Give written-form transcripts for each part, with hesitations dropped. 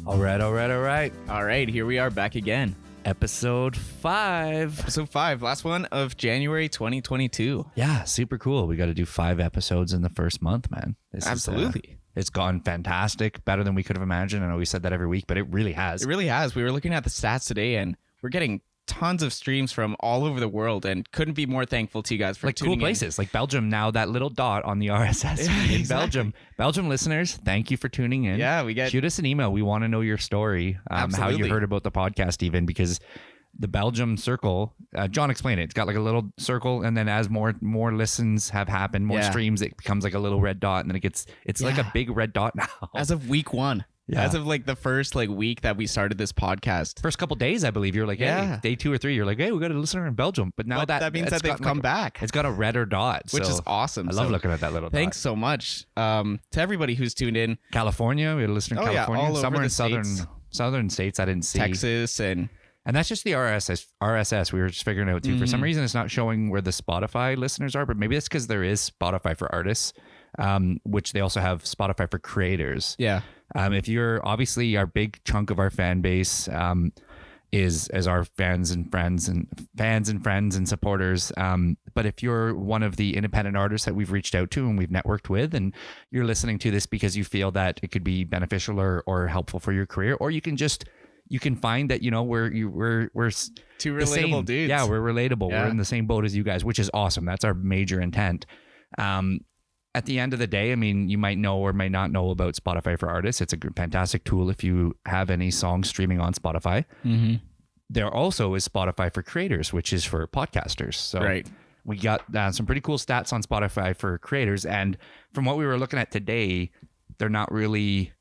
All right. All right, here we are back again. Episode 5. Episode 5, last one of January 2022. Yeah, super cool. We got to do 5 episodes in the first month, man. Absolutely. It's gone fantastic, better than we could have imagined. I know we said that every week, but it really has. It really has. We were looking at the stats today, and we're getting tons of streams from all over the world, and couldn't be more thankful to you guys for like tuning cool places, like Belgium. Now that little dot on the RSS feed in exactly. Belgium listeners, thank you for tuning in. Yeah, shoot us an email. We want to know your story, how you heard about the podcast, even because the Belgium circle. John explained it. It's got like a little circle, and then as more listens have happened, more streams, it becomes like a little red dot, and then it's like a big red dot now. As of week 1. Yeah. As of like the first week that we started this podcast. First couple days, I believe, you're like, hey, day 2 or 3, you're like, hey, we got a listener in Belgium. But now that means that they've come back. It's got a redder dot, which is awesome. I love looking at that little thanks dot. so much to everybody who's tuned in. California, we had a listener in California. all somewhere over in the southern states I didn't see. Texas and that's just the RSS. We were just figuring out too. For some reason, it's not showing where the Spotify listeners are, but maybe it's because there is Spotify for artists, which they also have Spotify for creators. Yeah. If you're obviously our big chunk of our fan base is as our fans and friends and supporters. But if you're one of the independent artists that we've reached out to and we've networked with, and you're listening to this because you feel that it could be beneficial or helpful for your career, or you can find that, we're two relatable dudes. Yeah, we're relatable. Yeah. We're in the same boat as you guys, which is awesome. That's our major intent. At the end of the day, I mean, you might know or may not know about Spotify for artists. It's a fantastic tool if you have any songs streaming on Spotify. Mm-hmm. There also is Spotify for creators, which is for podcasters. So we got some pretty cool stats on Spotify for creators. And from what we were looking at today, they're not really...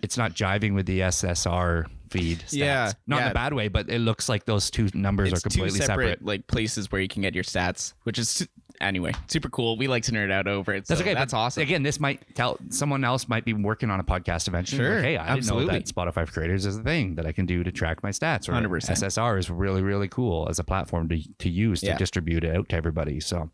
It's not jiving with the SSR feed stats. Yeah. Not in a bad way, but it looks like those two numbers are completely two separate. Like places where you can get your stats, which is anyway super cool. We like to nerd out over it. So that's okay. That's awesome. Again, this might tell someone else might be working on a podcast eventually. Sure. Like, hey, I absolutely. didn't know that Spotify for creators is a thing that I can do to track my stats. Or 100%. SSR is really, really cool as a platform to use to distribute it out to everybody. So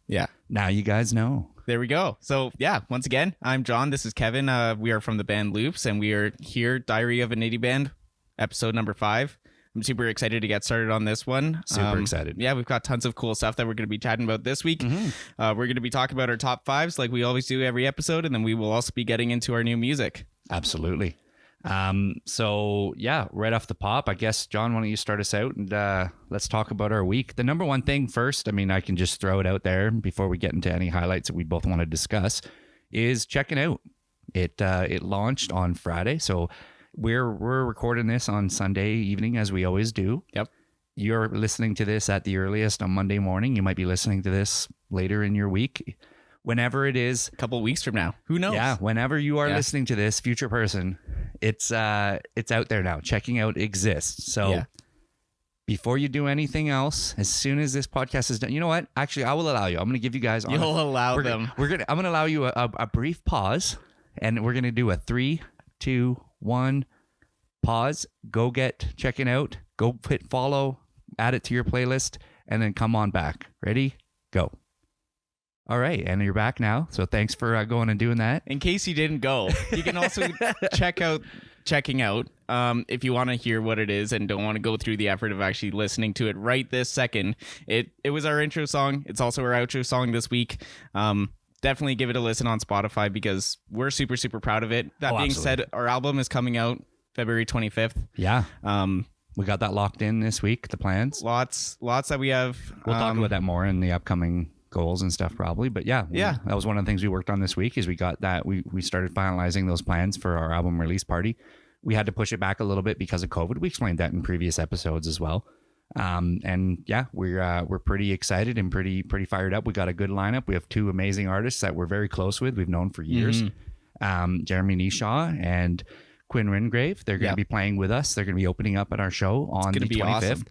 now you guys know. There we go. So once again, I'm John. This is Kevin. We are from the band Loops, and we are here, Diary of a Nitty Band, episode number 5. I'm super excited to get started on this one. Super excited. Yeah, we've got tons of cool stuff that we're going to be chatting about this week. Mm-hmm. We're going to be talking about our top 5s like we always do every episode, and then we will also be getting into our new music. Absolutely. So right off the pop, I guess, John, why don't you start us out and let's talk about our week. The number one thing first, I mean, I can just throw it out there before we get into any highlights that we both want to discuss, is checking out. It launched on Friday, so we're recording this on Sunday evening as we always do. Yep. You're listening to this at the earliest on Monday morning. You might be listening to this later in your week. Whenever it is, a couple of weeks from now, who knows? Yeah, whenever you are listening to this, future person, it's out there now. Checking out exists. So before you do anything else, as soon as this podcast is done, you know what? Actually, I will allow you. I'm going to give you guys. You'll allow them. I'm going to allow you a brief pause, and we're going to do a 3, 2, 1 pause. Go get checking out. Go hit follow. Add it to your playlist, and then come on back. Ready? Go. All right, and you're back now. So thanks for going and doing that. In case you didn't go, you can also check out Checking Out if you want to hear what it is and don't want to go through the effort of actually listening to it right this second. It was our intro song. It's also our outro song this week. Definitely give it a listen on Spotify because we're super, super proud of it. That being said, our album is coming out February 25th. Yeah. We got that locked in this week, the plans. Lots that we have. We'll talk about that more in the upcoming goals and stuff probably, but that was one of the things we worked on this week is we got that we started finalizing those plans for our album release party. We had to push it back a little bit because of COVID. We explained that in previous episodes as well. We're pretty excited and pretty fired up. We got a good lineup. We have 2 amazing artists that we're very close with. We've known for years. Jeremy Nishaw and Quinn Ringrave. They're going to be playing with us. They're going to be opening up at our show on the 25th. Awesome.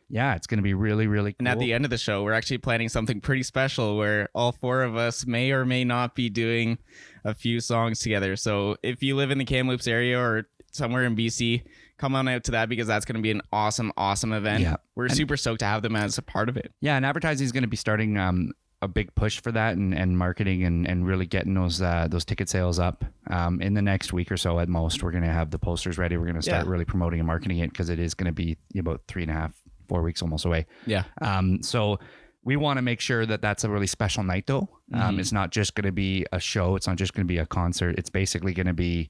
Yeah, it's going to be really, really cool. And at the end of the show, we're actually planning something pretty special where all 4 of us may or may not be doing a few songs together. So if you live in the Kamloops area or somewhere in BC, come on out to that because that's going to be an awesome, awesome event. Yeah. We're super stoked to have them as a part of it. Yeah, and advertising is going to be starting a big push for that and marketing and really getting those ticket sales up. In the next week or so at most, we're going to have the posters ready. We're going to start really promoting and marketing it because it is going to be about 3.5, 4 weeks almost away. Yeah. So we want to make sure that that's a really special night though. It's not just going to be a show. It's not just going to be a concert. It's basically going to be,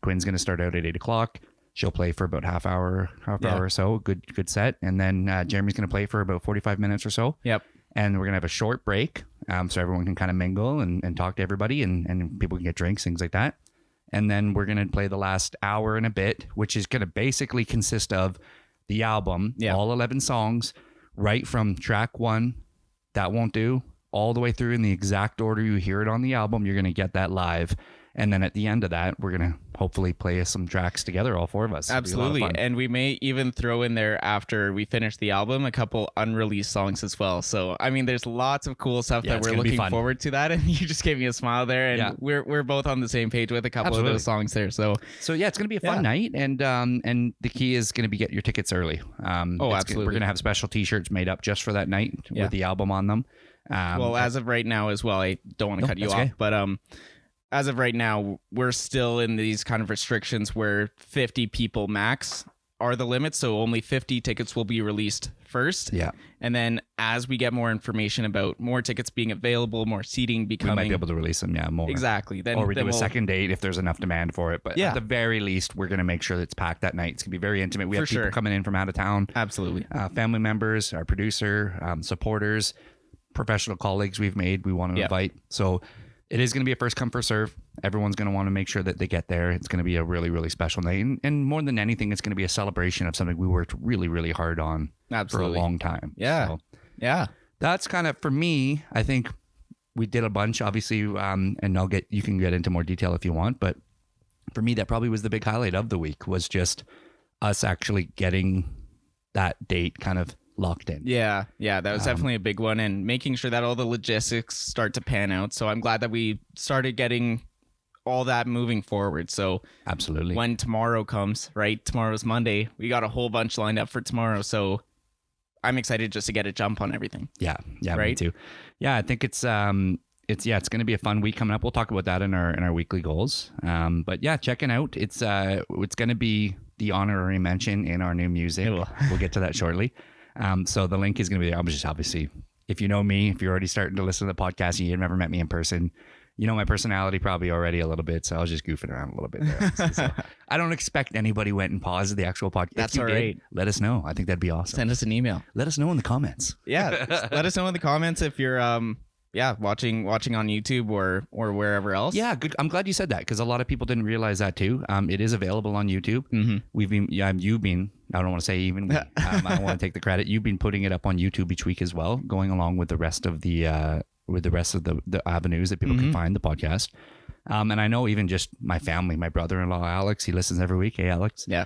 Quinn's going to start out at 8:00. She'll play for about half hour or so. Good set. And then Jeremy's going to play for about 45 minutes or so. Yep. And we're going to have a short break so everyone can kind of mingle and talk to everybody and people can get drinks, things like that. And then we're going to play the last hour and a bit, which is going to basically consist of the album, all 11 songs, right from track 1, That Won't Do, all the way through in the exact order you hear it on the album. You're going to get that live. And then at the end of that, we're going to hopefully play some tracks together, all 4 of us. Absolutely. And we may even throw in there after we finish the album, a couple unreleased songs as well. So, I mean, there's lots of cool stuff that we're looking forward to that. And you just gave me a smile there. And we're both on the same page with a couple of those songs there. So yeah, it's going to be a fun night. And the key is going to be get your tickets early. Absolutely. We're going to have special t-shirts made up just for that night with the album on them. Well, as of right now as well, I don't want to cut you off, but as of right now, we're still in these kind of restrictions where 50 people max are the limit. So only 50 tickets will be released first. Yeah. And then as we get more information about more tickets being available, more seating becoming... We might be able to release them, more. Exactly. Or we do a second date if there's enough demand for it. But at the very least, we're going to make sure that it's packed that night. It's going to be very intimate. We have people coming in from out of town. Absolutely. Family members, our producer, supporters, professional colleagues we've made, we want to invite. So... it is going to be a first come, first serve. Everyone's going to want to make sure that they get there. It's going to be a really, really special night. And more than anything, it's going to be a celebration of something we worked really, really hard on for a long time. Yeah. So yeah. That's kind of, for me, I think we did a bunch, obviously, and you can get into more detail if you want. But for me, that probably was the big highlight of the week, was just us actually getting that date kind of locked in. Yeah, that was definitely a big one, and making sure that all the logistics start to pan out. So I'm glad that we started getting all that moving forward. So absolutely, when tomorrow comes, right? Tomorrow's Monday. We got a whole bunch lined up for tomorrow. So I'm excited just to get a jump on everything. Yeah, right? Me too. Yeah, I think it's going to be a fun week coming up. We'll talk about that in our weekly goals. But yeah, checking out. It's going to be the honorary mention in our new music. We'll get to that shortly. So the link is going to be there. Obviously, if you know me, if you're already starting to listen to the podcast and you've never met me in person, you know my personality probably already a little bit. So I was just goofing around a little bit there. So I don't expect anybody went and paused the actual podcast. That's all right. Let us know. I think that'd be awesome. Send us an email. Let us know in the comments. Yeah. Let us know in the comments if you're watching on YouTube or wherever else. Yeah, good. I'm glad you said that because a lot of people didn't realize that too. It is available on YouTube. Mm-hmm. You've been. I don't want to say even. I don't want to take the credit. You've been putting it up on YouTube each week as well, going along with the rest of the avenues that people can find the podcast. And I know even just my family, my brother-in-law Alex, he listens every week. Hey, Alex. Yeah.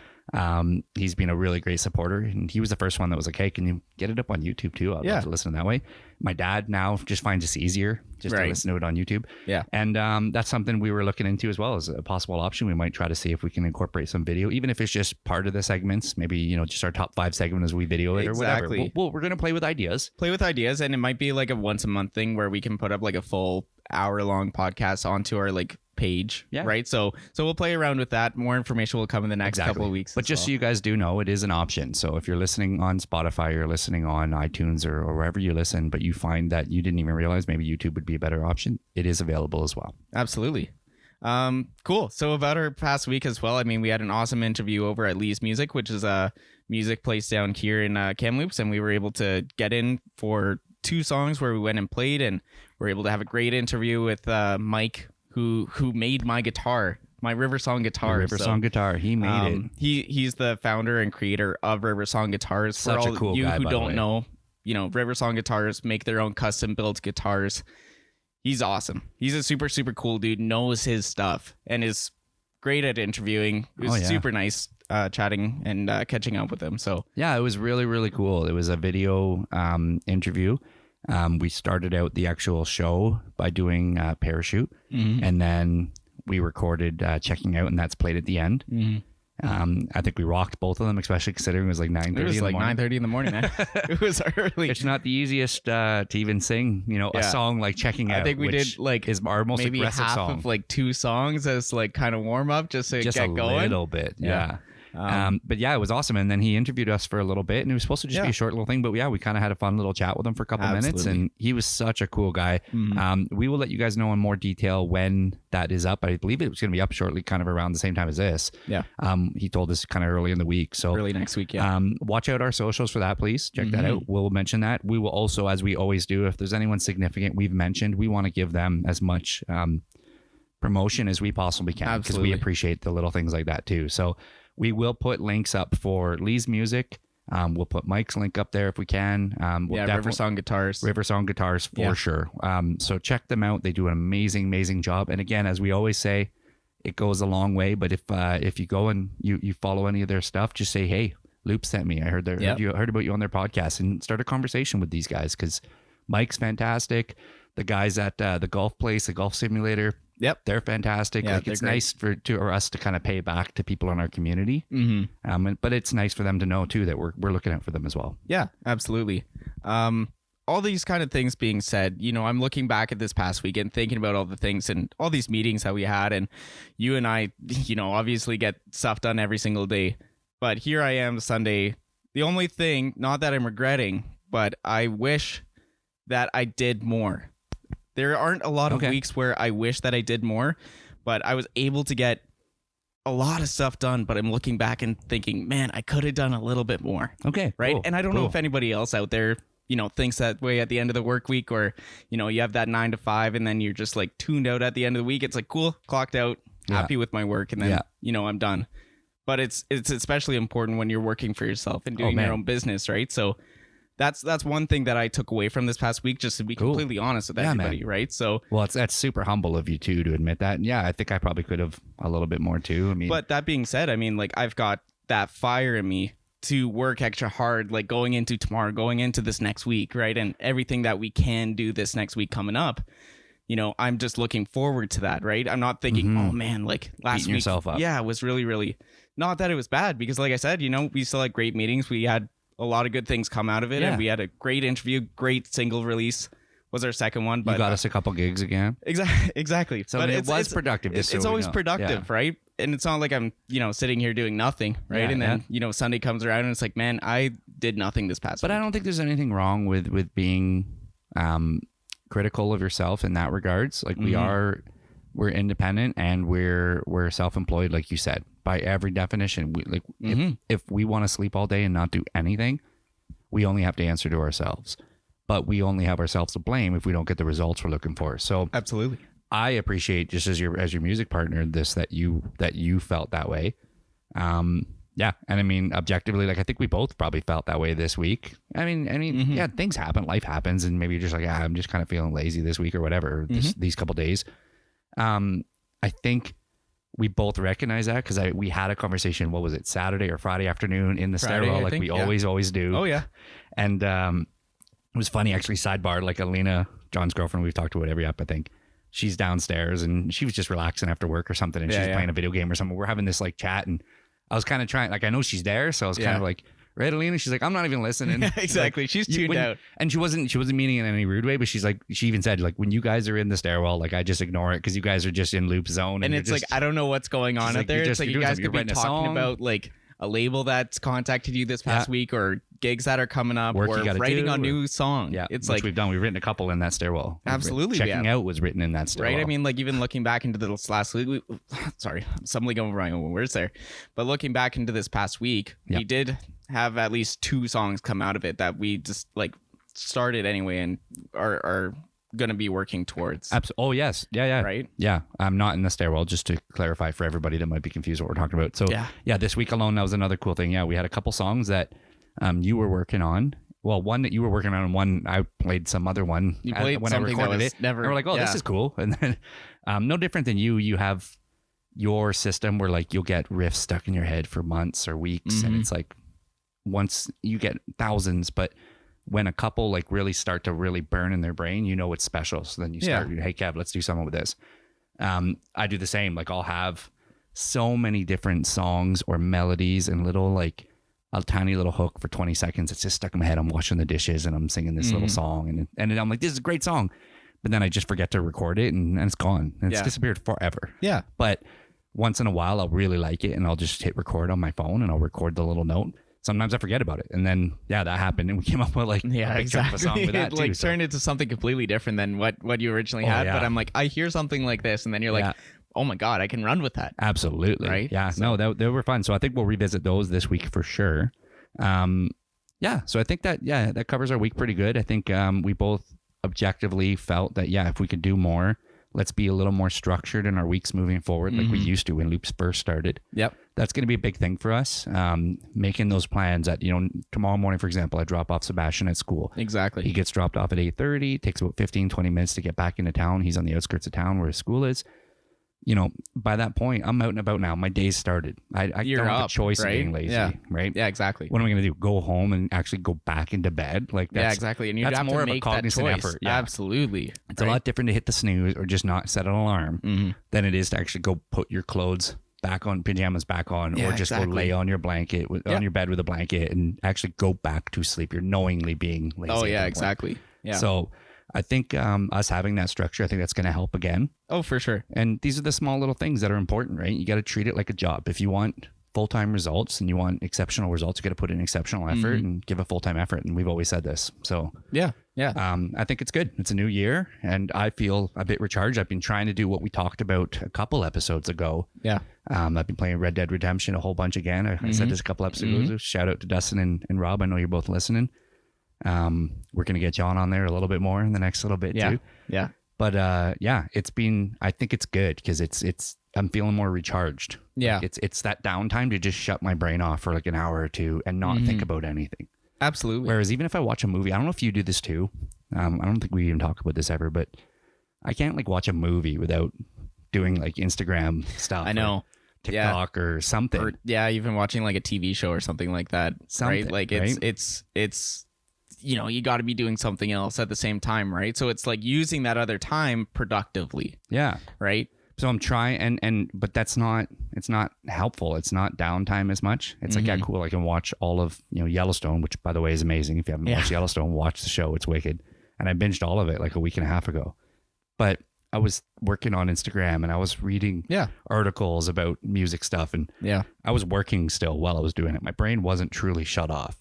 He's been a really great supporter, and he was the first one that was like, "Hey, can you get it up on YouTube too? I'd love to listen that way." My dad now just finds it easier just to listen to it on YouTube. Yeah, and that's something we were looking into as well as a possible option. We might try to see if we can incorporate some video, even if it's just part of the segments. Maybe just our top 5 segment as we video it or whatever. We're gonna play with ideas. And it might be like a once a month thing where we can put up like a full hour-long podcast onto our page, right? So we'll play around with that. More information will come in the next couple of weeks. But just so you guys do know, it is an option. So if you're listening on Spotify or listening on iTunes or wherever you listen, but you find that you didn't even realize maybe YouTube would be a better option, it is available as well. Absolutely. Cool. So about our past week as well, I mean, we had an awesome interview over at Lee's Music, which is a music place down here in Kamloops, and we were able to get in for 2 songs where we went and played, and we're able to have a great interview with Mike, who made my guitar, my River Song guitar. Song guitar, he made it. He's the founder and creator of River Song Guitars. Such For all a cool you guy, who don't know, River Song Guitars make their own custom built guitars. He's awesome. He's a super, super cool dude, knows his stuff, and is great at interviewing. It was super nice chatting and catching up with him. So yeah, it was really, really cool. It was a video interview. We started out the actual show by doing Parachute, and then we recorded Checking Out, and that's played at the end. I think we rocked both of them, especially considering it was like 9:30. It was in the like morning. 9:30 in the morning. Man. It was early. It's not the easiest to even sing, a song like Checking Out. I think we which did like is our most maybe aggressive half song. of like 2 songs as like kind of warm up just to Just get a going. little bit, yeah. Um, But yeah, it was awesome. And then he interviewed us for a little bit, and it was supposed to just be Yeah. a short little thing. But yeah, we kind of had a fun little chat with him for a couple minutes, Absolutely. and he was such a cool guy. Mhm. We will let you guys know in more detail when that is up. I believe it was going to be up shortly, kind of around the same time as this. Yeah. He told us kind of early in the week. So Early next week. Yeah. watch out our socials for that, please. Check that Mhm. out. We'll mention that. We will also, as we always do, if there's anyone significant we've mentioned, we want to give them as much promotion as we possibly can, because we Absolutely. appreciate the little things like that too. So we will put links up for Lee's music. We'll put Mike's link up there if we can. We'll yeah. River Song Guitars. River Song Guitars for Yeah. sure. So check them out. They do an amazing, amazing job. And again, as we always say, it goes a long way. But if you go and you follow any of their stuff, just say, hey, Loop sent me. I heard heard about you on their podcast, and start a conversation with these guys, because Mike's fantastic. The guys at the golf place, the golf simulator, Yep. they're fantastic. Yeah, Like they're it's great. nice for us to kind of pay back to people in our community. Mm-hmm. But it's nice for them to know too that we're looking out for them as well. Yeah, absolutely. All these kind of things being said, I'm looking back at this past week and thinking about all the things and all these meetings that we had, and you and I, obviously get stuff done every single day. But here I am Sunday. The only thing, not that I'm regretting, but I wish that I did more. There aren't a lot of Okay. weeks where I wish that I did more, but I was able to get a lot of stuff done. But I'm looking back and thinking, man, I could have done a little bit more. Okay. Right. cool, And I don't know cool. if anybody else out there, thinks that way at the end of the work week, or, you have that 9 to 5 and then you're just like tuned out at the end of the week. It's like, cool, clocked out, Yeah. happy with my work. And then, I'm done. But it's especially important when you're working for yourself and doing man. your own business. Right. So that's one thing that I took away from this past week, just to be Cool. completely honest with Yeah, man. everybody. Right. So, Well, that's super humble of you too to admit that. And yeah, I think I probably could have a little bit more too. I mean, but that being said, I mean, like, I've got that fire in me to work extra hard, like going into tomorrow, going into this next week, right? And everything that we can do this next week coming up, I'm just looking forward to that, right? I'm not thinking, oh man, like last Beating week, yourself up. yeah, it was really, really, not that it was bad, because like I said, we still had great meetings. We had a lot of good things come out of it, Yeah. and we had a great interview, great single release. Was our second one, but you got us a couple gigs again. exactly. So But I mean, it was productive. It's, just so we always know. productive, right? And it's not like I'm, sitting here doing nothing, right? Yeah, and then, Sunday comes around and it's like, man, I did nothing this past But week. I don't think there's anything wrong with being critical of yourself in that regards. Like Mm-hmm. we're independent and we're self-employed, like you said, by every definition. We like Mm-hmm. if we want to sleep all day and not do anything, we only have to answer to ourselves. But we only have ourselves to blame if we don't get the results we're looking for. So Absolutely. I appreciate, just as your music partner, that you felt that way. Yeah, and I mean, objectively, like I think we both probably felt that way this week. I mean, Mm-hmm. yeah, things happen, life happens, and maybe you're just like, I'm just kind of feeling lazy this week or whatever. These couple days. I think we both recognize that because we had a conversation. What was it, Saturday or Friday afternoon in the Friday, stairwell, I like think, we yeah. always do. Oh yeah. And it was funny, actually, sidebar, like Alina, John's girlfriend, we've talked about every up, I think. She's downstairs and she was just relaxing after work or something, and she's playing a video game or something. We're having this like chat, and I was kind of trying, like, I know she's there, so I was kind of like, right, Alina? She's like, I'm not even listening. Exactly. Like, She's tuned out. And she wasn't meaning it in any rude way, but she's like, she even said, like, when you guys are in the stairwell, like, I just ignore it because you guys are just in loop zone. And you're it's just, like, I don't know what's going on She's out like, there. you're It's just- like you're you doing guys something. could be You're writing a talking song. about like a label that's contacted you this past week, or gigs that are coming up, Work you or gotta writing do, a or- new song. yeah, It's which like, we've done. We've written a couple in that stairwell. Absolutely, we Checking have. out was written in that stairwell. right? I mean, like, even looking back into this last week, sorry, I'm stumbling over my own words there. But looking back into this past week, Yep. we did have at least 2 songs come out of it that we just like started anyway and are going to be working towards. Oh, yes. Yeah. Right? Yeah. I'm not in the stairwell, just to clarify for everybody that might be confused what we're talking about. So, Yeah. this week alone, that was another cool thing. Yeah, we had a couple songs that you were working on. Well, one that you were working on, and one I played some other one You played when I something that recorded was it. never- And we're like, oh, this yeah. is cool. And then, no different than you have your system where like you'll get riffs stuck in your head for months or weeks, and Mhm. it's like once you get thousands, but when a couple like really start to really burn in their brain, it's special. So then you start, hey Kev, let's do something with this. I do the same. Like I'll have so many different songs or melodies and little like a tiny little hook for 20 seconds. It's just stuck in my head. I'm washing the dishes and I'm singing this little song and then I'm like, this is a great song. But then I just forget to record it and it's gone. And it's disappeared forever. Yeah. But once in a while, I'll really like it and I'll just hit record on my phone and I'll record the little note. Sometimes I forget about it. And then, that happened. And we came up with like a big chunk of a song with that it too. Turned into something completely different than what you originally had. But I'm like, I hear something like this. And then you're like, oh my God, I can run with that. Absolutely. Right? Yeah. So, no, they were fun. So I think we'll revisit those this week for sure. So I think that covers our week pretty good. I think we both objectively felt that, if we could do more, let's be a little more structured in our weeks moving forward like we used to when Loops first started. Yep. That's going to be a big thing for us. Making those plans that, tomorrow morning, for example, I drop off Sebastian at school. Exactly. He gets dropped off at 8:30. It takes about 15, 20 minutes to get back into town. He's on the outskirts of town where his school is. By that point, I'm out and about now. My day's started. I don't have a choice of being lazy, right? Yeah, exactly. What am I going to do? Go home and actually go back into bed? Like that's, exactly. And you that's have more to of make a cognizant that choice. effort. Yeah. Absolutely. It's a lot different to hit the snooze or just not set an alarm than it is to actually go put your clothes back on, pajamas back on, or just go lay on your blanket on your bed with a blanket and actually go back to sleep. You're knowingly being lazy. Oh yeah, exactly. Yeah. So I think us having that structure, I think that's going to help again. Oh, for sure. And these are the small little things that are important, right? You got to treat it like a job. If you want full-time results and you want exceptional results, you got to put in exceptional effort and give a full-time effort. And we've always said this. So yeah. I think it's good. It's a new year and I feel a bit recharged. I've been trying to do what we talked about a couple episodes ago. Yeah. I've been playing Red Dead Redemption a whole bunch again. I said this a couple episodes ago. Shout out to Dustin and Rob. I know you're both listening. We're going to get John on there a little bit more in the next little bit too. Yeah. But I think it's good because I'm feeling more recharged. Yeah. Like it's that downtime to just shut my brain off for like an hour or two and not think about anything. Absolutely. Whereas even if I watch a movie, I don't know if you do this too. I don't think we even talk about this ever, but I can't like watch a movie without doing like Instagram stuff. I know. TikTok or something. Or, even watching like a TV show or something like that. Something, right? Like it's you got to be doing something else at the same time, right? So it's like using that other time productively. Yeah. Right. So I'm trying but it's not helpful. It's not downtime as much. It's like, cool. I can watch all of, Yellowstone, which by the way is amazing. If you haven't watched Yellowstone, watch the show. It's wicked. And I binged all of it like a week and a half ago. But I was working on Instagram and I was reading articles about music stuff. And I was working still while I was doing it. My brain wasn't truly shut off.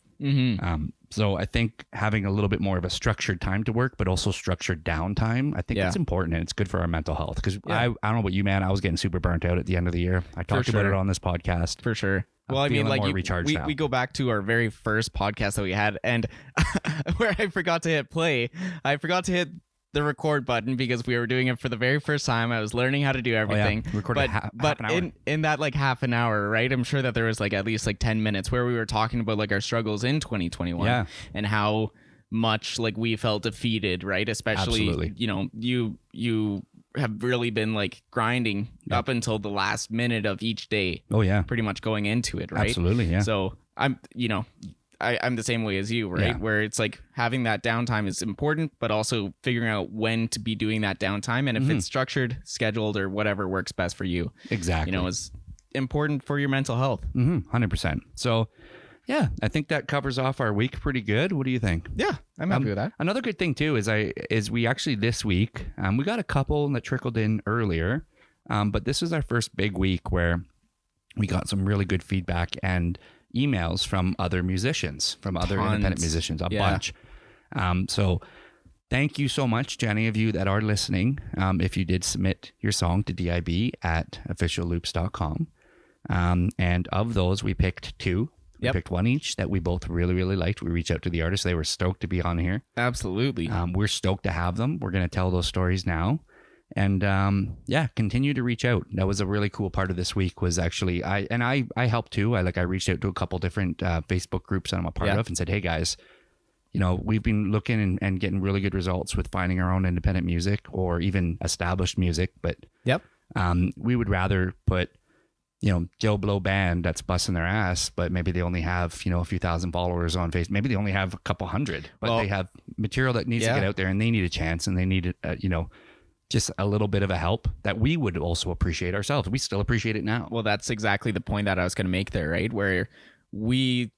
So I think having a little bit more of a structured time to work, but also structured downtime, I think it's important and it's good for our mental health. Because I don't know about you, man, I was getting super burnt out at the end of the year. I talked about it on this podcast. For sure. Well, I mean, like we go back to our very first podcast that we had, and where I forgot to hit play. I forgot to hit the record button because we were doing it for the very first time. I was learning how to do everything. Recorded half an hour. in that like half an hour, right? I'm sure that there was like at least like 10 minutes where we were talking about like our struggles in 2021 and how much like we felt defeated, right? Especially, Absolutely. You have really been like grinding up until the last minute of each day. Oh yeah. Pretty much going into it, right? Absolutely, yeah. So I'm the same way as you, right? Yeah. Where it's like having that downtime is important, but also figuring out when to be doing that downtime. And if it's structured, scheduled, or whatever works best for you, exactly, is important for your mental health. 100%. So yeah, I think that covers off our week pretty good. What do you think? Yeah, I'm happy with that. Another good thing too is we actually this week, we got a couple that trickled in earlier, but this is our first big week where we got some really good feedback and emails from other musicians, from other independent musicians, a bunch. So thank you so much to any of you that are listening. If you did submit your song to dib@officialloops.com. And of those, we picked two. We picked one each that we both really, really liked. We reached out to the artists. They were stoked to be on here. Absolutely. We're stoked to have them. We're going to tell those stories now. And continue to reach out. That was a really cool part of this week was actually I helped too. I reached out to a couple different Facebook groups that I'm a part of and said, hey guys, we've been looking and getting really good results with finding our own independent music or even established music. But we would rather put, Joe Blow band that's busting their ass, but maybe they only have, a few thousand followers on Facebook. Maybe they only have a couple hundred, but they have material that needs to get out there and they need a chance and they need just a little bit of a help that we would also appreciate ourselves. We still appreciate it now. Well, that's exactly the point that I was going to make there, right? Where we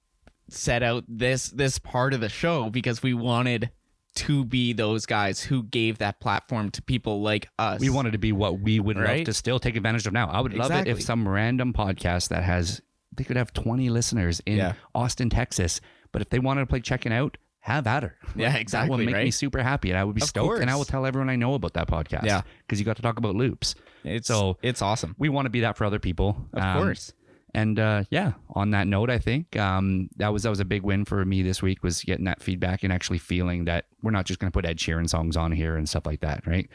set out this part of the show because we wanted to be those guys who gave that platform to people like us. We wanted to be what we would love to still take advantage of now. I would love it if some random podcast that they could have 20 listeners in Austin, Texas, but if they wanted to play Checking Out, have at her. Yeah, exactly. That would make me super happy, and I would be stoked, and I will tell everyone I know about that podcast. Yeah, because you got to talk about loops. It's awesome. We want to be that for other people. Of course. And on that note, I think that was a big win for me this week, was getting that feedback and actually feeling that we're not just going to put Ed Sheeran songs on here and stuff like that, right?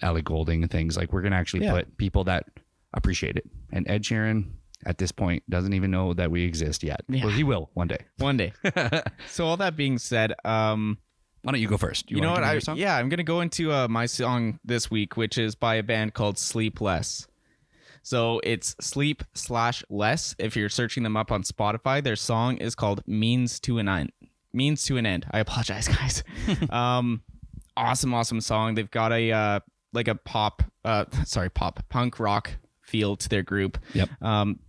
Ellie Goulding and things. Like, we're going to actually put people that appreciate it. And Ed Sheeran, at this point, doesn't even know that we exist yet. Yeah. Well, he will one day. One day. So all that being said, why don't you go first? You know what? I'm going to go into my song this week, which is by a band called Sleepless. So it's Sleep/Less. If you're searching them up on Spotify, their song is called Means to an End. I apologize, guys. Awesome song. They've got a punk rock feel to their group. Yep.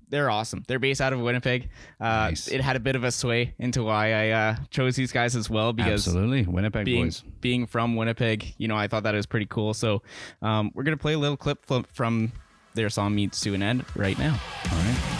They're awesome. They're based out of Winnipeg. Nice. It had a bit of a sway into why I chose these guys as well, because absolutely Winnipeg boys. Being from Winnipeg, I thought that was pretty cool. So we're gonna play a little clip from their song Means to an End right now. All right.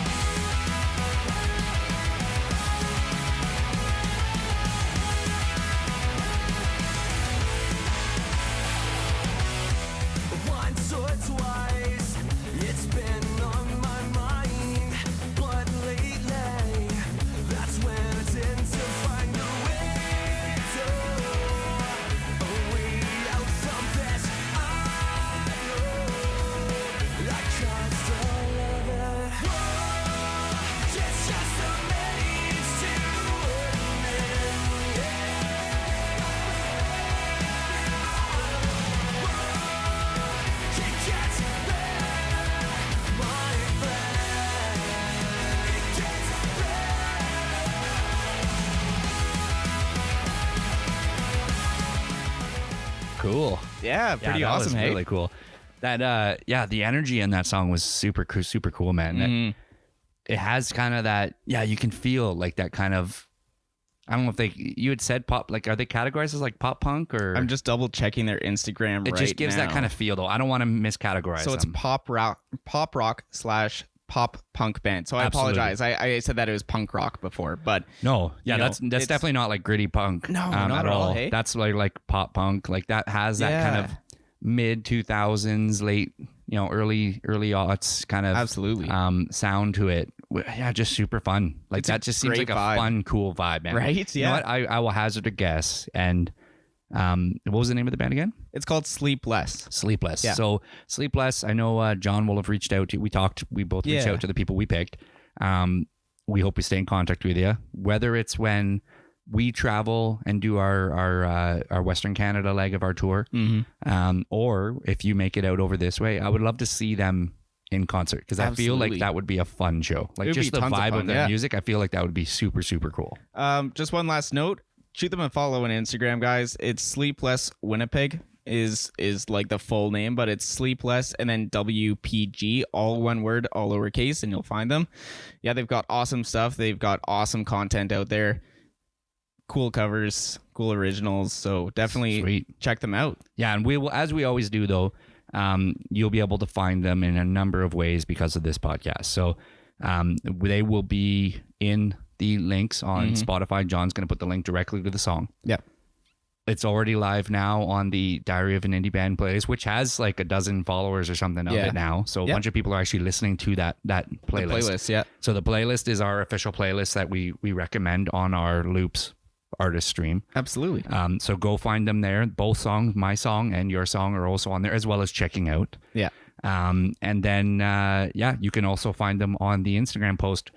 Cool. Yeah, pretty awesome. Hey, really cool. That the energy in that song was super cool, man. Mm-hmm. It has kind of that. Yeah, you can feel like that kind of. I don't know if you had said pop. Like, are they categorized as like pop punk or? I'm just double checking their Instagram. It just gives that kind of feel, though. I don't want to miscategorize. So it's them. pop rock / pop punk band. So I apologize. I said that it was punk rock before, but no, that's definitely not like gritty punk. No, not at all. Hey? That's like pop punk. Like, that has that kind of mid 2000s, late early aughts kind of absolutely sound to it. Yeah, just super fun. Like, that just seems like a fun, cool vibe, man. Right? Yeah. You know what? I will hazard a guess. And what was the name of the band again? It's called Sleepless. Sleepless. Yeah. So Sleepless, I know John will have reached out to. We both reached out to the people we picked. We hope we stay in contact with you. Whether it's when we travel and do our Western Canada leg of our tour, or if you make it out over this way, I would love to see them in concert, because I feel like that would be a fun show. Like, just the vibe of their music, I feel like that would be super cool. Just one last note. Shoot them a follow on Instagram, guys. It's Sleepless Winnipeg is like the full name, but it's Sleepless and then WPG, all one word, all lowercase, and you'll find them. Yeah, they've got awesome stuff. They've got awesome content out there. Cool covers, cool originals. So definitely check them out. Yeah, and we will, as we always do, though, you'll be able to find them in a number of ways because of this podcast. So they will be in the links on Spotify. John's going to put the link directly to the song. Yeah. It's already live now on the Diary of an Indie Band playlist, which has like a dozen followers or something of it now. So a bunch of people are actually listening to that playlist. The playlist, yeah. So the playlist is our official playlist that we recommend on our Loops artist stream. Absolutely. So go find them there. Both songs, my song and your song, are also on there, as well as Checking Out. Yeah. And then, you can also find them on the Instagram post.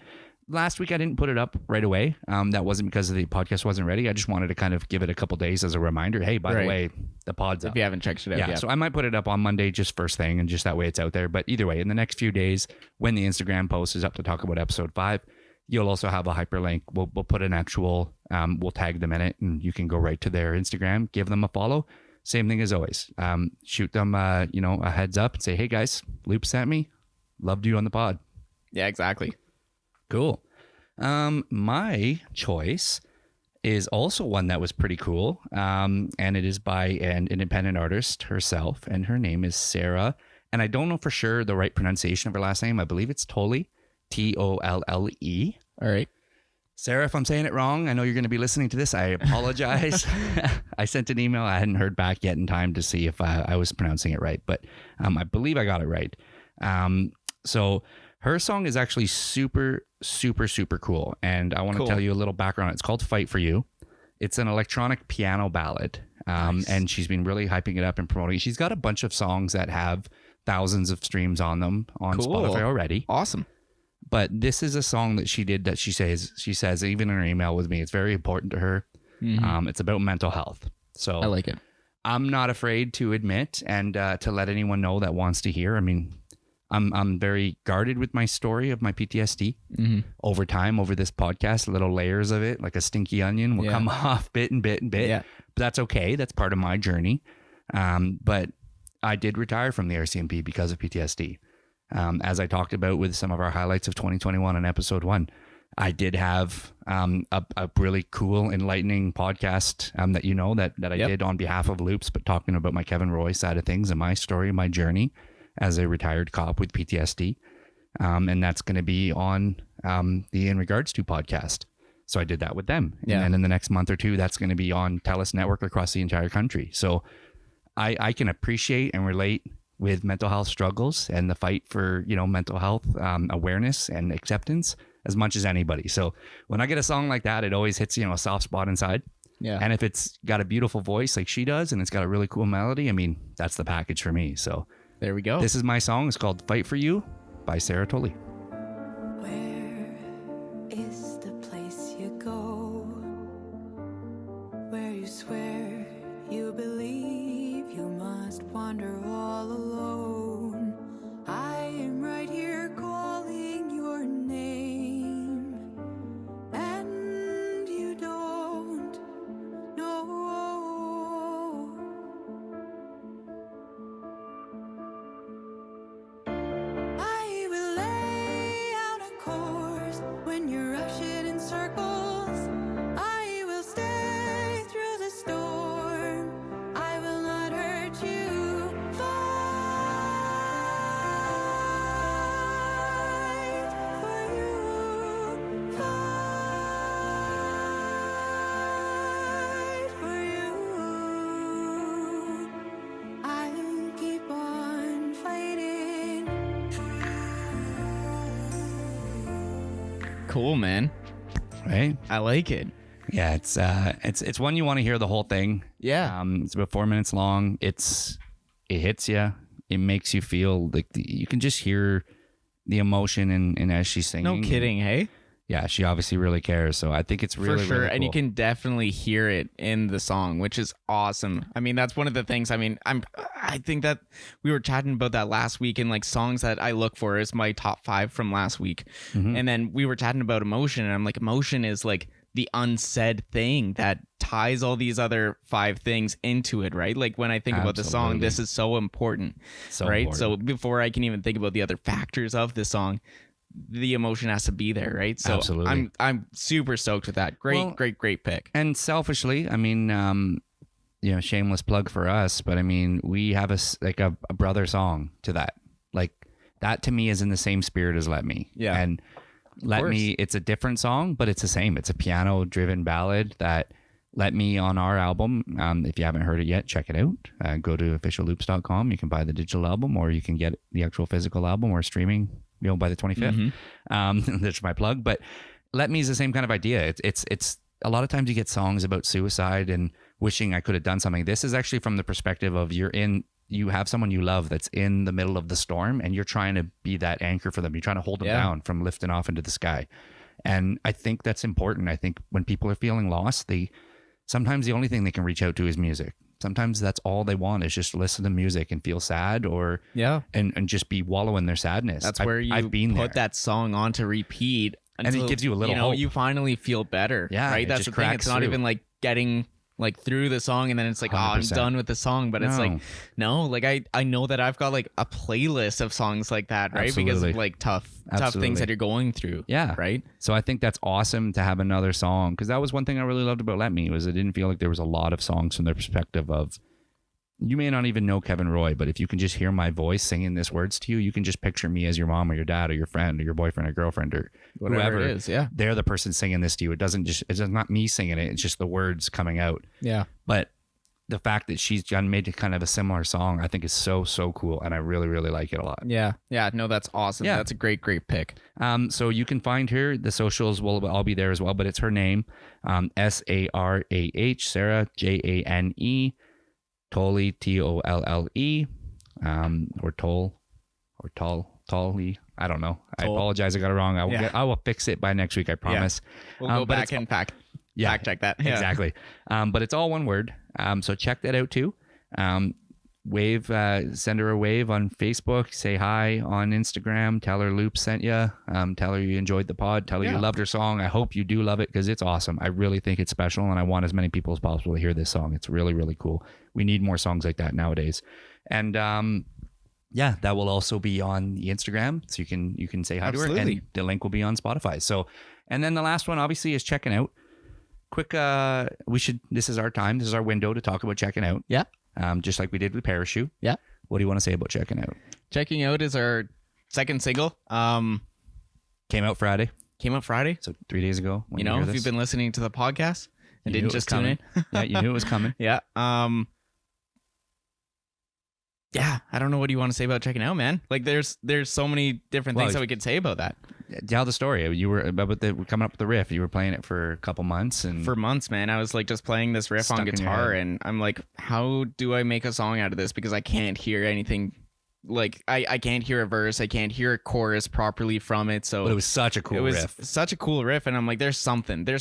Last week I didn't put it up right away. That wasn't because the podcast wasn't ready. I just wanted to kind of give it a couple days as a reminder. Hey, by the way, the pod's up. If you haven't checked it out yet. So I might put it up on Monday, just first thing, and just that way it's out there. But either way, in the next few days, when the Instagram post is up to talk about episode 5, you'll also have a hyperlink. We'll put an actual, we'll tag them in it, and you can go right to their Instagram, give them a follow. same thing as always. Shoot them, a heads up and say, hey guys, Loop sent me. Loved you on the pod. Yeah, exactly. Cool. My choice is also one that was pretty cool. And it is by an independent artist herself, and her name is Sarah. And I don't know for sure the right pronunciation of her last name. I believe it's Tolle, Tolle. All right. Sarah, if I'm saying it wrong, I know you're going to be listening to this. I apologize. I sent an email. I hadn't heard back yet in time to see if I was pronouncing it right, but I believe I got it right. So her song is actually super, super, super cool. And I want to tell you a little background. It's called Fight For You. It's an electronic piano ballad. Nice. And she's been really hyping it up and promoting it. She's got a bunch of songs that have thousands of streams on them on Spotify already. Awesome. But this is a song that she did that she says even in her email with me, it's very important to her. Mm-hmm. It's about mental health. So I like it. I'm not afraid to admit and to let anyone know that wants to hear. I mean, I'm very guarded with my story of my PTSD. Mm-hmm. Over time, over this podcast, little layers of it, like a stinky onion, will come off bit and bit and bit. Yeah. But that's okay. That's part of my journey. But I did retire from the RCMP because of PTSD. As I talked about with some of our highlights of 2021 on episode 1, I did have a really cool, enlightening podcast that I did on behalf of Loops, but talking about my Kevin Roy side of things and my story, my journey as a retired cop with PTSD. And that's going to be on the In Regards To podcast. So I did that with them. Yeah. And then in the next month or two, that's going to be on TELUS Network across the entire country. So I can appreciate and relate with mental health struggles and the fight for, mental health awareness and acceptance as much as anybody. So when I get a song like that, it always hits, a soft spot inside. Yeah. And if it's got a beautiful voice like she does and it's got a really cool melody, I mean, that's the package for me. So there we go. This is my song. It's called Fight For You by Sarah Tolle. Where is the place you go, where you swear you believe you must wander all alone? I am right here calling your name, and you don't know. I will lay out a course when you're rushing in circles. I will stay through the storm. I will not hurt you. Fight for you. Fight for you. I'll keep on fighting. Cool, man. Right? I like it. Yeah, it's one you want to hear the whole thing. Yeah. It's about 4 minutes long. It hits you. It makes you feel like you can just hear the emotion in as she's singing. No kidding, hey? Yeah, she obviously really cares. So I think it's really, for sure. really cool. And you can definitely hear it in the song, which is awesome. I mean, that's one of the things. I mean, I think that we were chatting about that last week, and like songs that I look for is my top 5 from last week. Mm-hmm. And then we were chatting about emotion, and I'm like, emotion is like the unsaid thing that ties all these other 5 things into it, right? Like when I think about the song, this is so important, right? Important. So before I can even think about the other factors of the song, the emotion has to be there, right? So absolutely. I'm super stoked with that. Great pick. And selfishly, I mean, shameless plug for us, but I mean, we have a brother song to that. Like that to me is in the same spirit as Let Me. Yeah. And Let Me, it's a different song, but it's the same. It's a piano driven ballad that Let Me on our album. If you haven't heard it yet, check it out. Go to officialloops.com. You can buy the digital album, or you can get the actual physical album or streaming, by the 25th. Mm-hmm. That's my plug. But Let Me is the same kind of idea. It's a lot of times you get songs about suicide and wishing I could have done something. This is actually from the perspective of you have someone you love that's in the middle of the storm, and you're trying to be that anchor for them. You're trying to hold them down from lifting off into the sky. And I think that's important. I think when people are feeling lost, sometimes the only thing they can reach out to is music. Sometimes that's all they want is just listen to music and feel sad and just be wallow in their sadness. That's where I've been put that song on to repeat until, and it gives you a little hope. You finally feel better. Yeah, right. That's the thing. It's not even like getting like through the song, and then it's like, oh, I'm 100%. done with the song. But it's like, no, like I know that I've got like a playlist of songs like that, right? Because Absolutely. of like tough Absolutely. things that you're going through. Yeah. Right. So I think that's awesome to have another song, because that was one thing I really loved about Let Me, was I didn't feel like there was a lot of songs from the perspective of, you may not even know Kevin Roy, but if you can just hear my voice singing this words to you, you can just picture me as your mom or your dad or your friend or your boyfriend or girlfriend or Whatever whoever it is. Yeah. They're the person singing this to you. It's not me singing it. It's just the words coming out. Yeah. But the fact that she's made kind of a similar song, I think is so cool. And I really, really like it a lot. Yeah. Yeah. No, that's awesome. Yeah. That's a great pick. So you can find her. The socials will all be there as well, but it's her name, Sarah, Sarah, Jane, Tolle, Tolle, or Tolle. I don't know. I Toll. apologize. I got it wrong. I will fix it by next week. I promise. We'll go but back it's- and fact check that. Yeah. Exactly. But it's all one word. So check that out too. Send her a wave on Facebook. Say hi on Instagram. Tell her Loop sent you. Tell her you enjoyed the pod. Tell her you loved her song. I hope you do love it, because it's awesome. I really think it's special, and I want as many people as possible to hear this song. It's really, really cool. We need more songs like that nowadays. And yeah, that will also be on the Instagram, so you can say hi to her, Absolutely. and the link will be on Spotify. So, and then the last one obviously is checking out. Quick, this is our time. This is our window to talk about checking out. Yeah. Just like we did with Parachute. Yeah. What do you want to say about checking out? Checking Out is our second single. Came out Friday, Came out Friday. so 3 days ago. When You know, hear if this. you've been listening to the podcast and You knew didn't it was just tune in. yeah, you knew it was coming. Yeah. Yeah, I don't know what you want to say about checking out, man. Like there's so many different Well, things that we could say about that. Tell the story. You were coming up with the riff. You were playing it for a couple months, and For months, man, I was like just playing this riff on Stuck in your guitar, head. and I'm like, how do I make a song out of this? Because I can't hear anything. Like I can't hear a verse, I can't hear a chorus properly from it. So but it was such a cool it was riff. such a cool riff, and I'm like, there's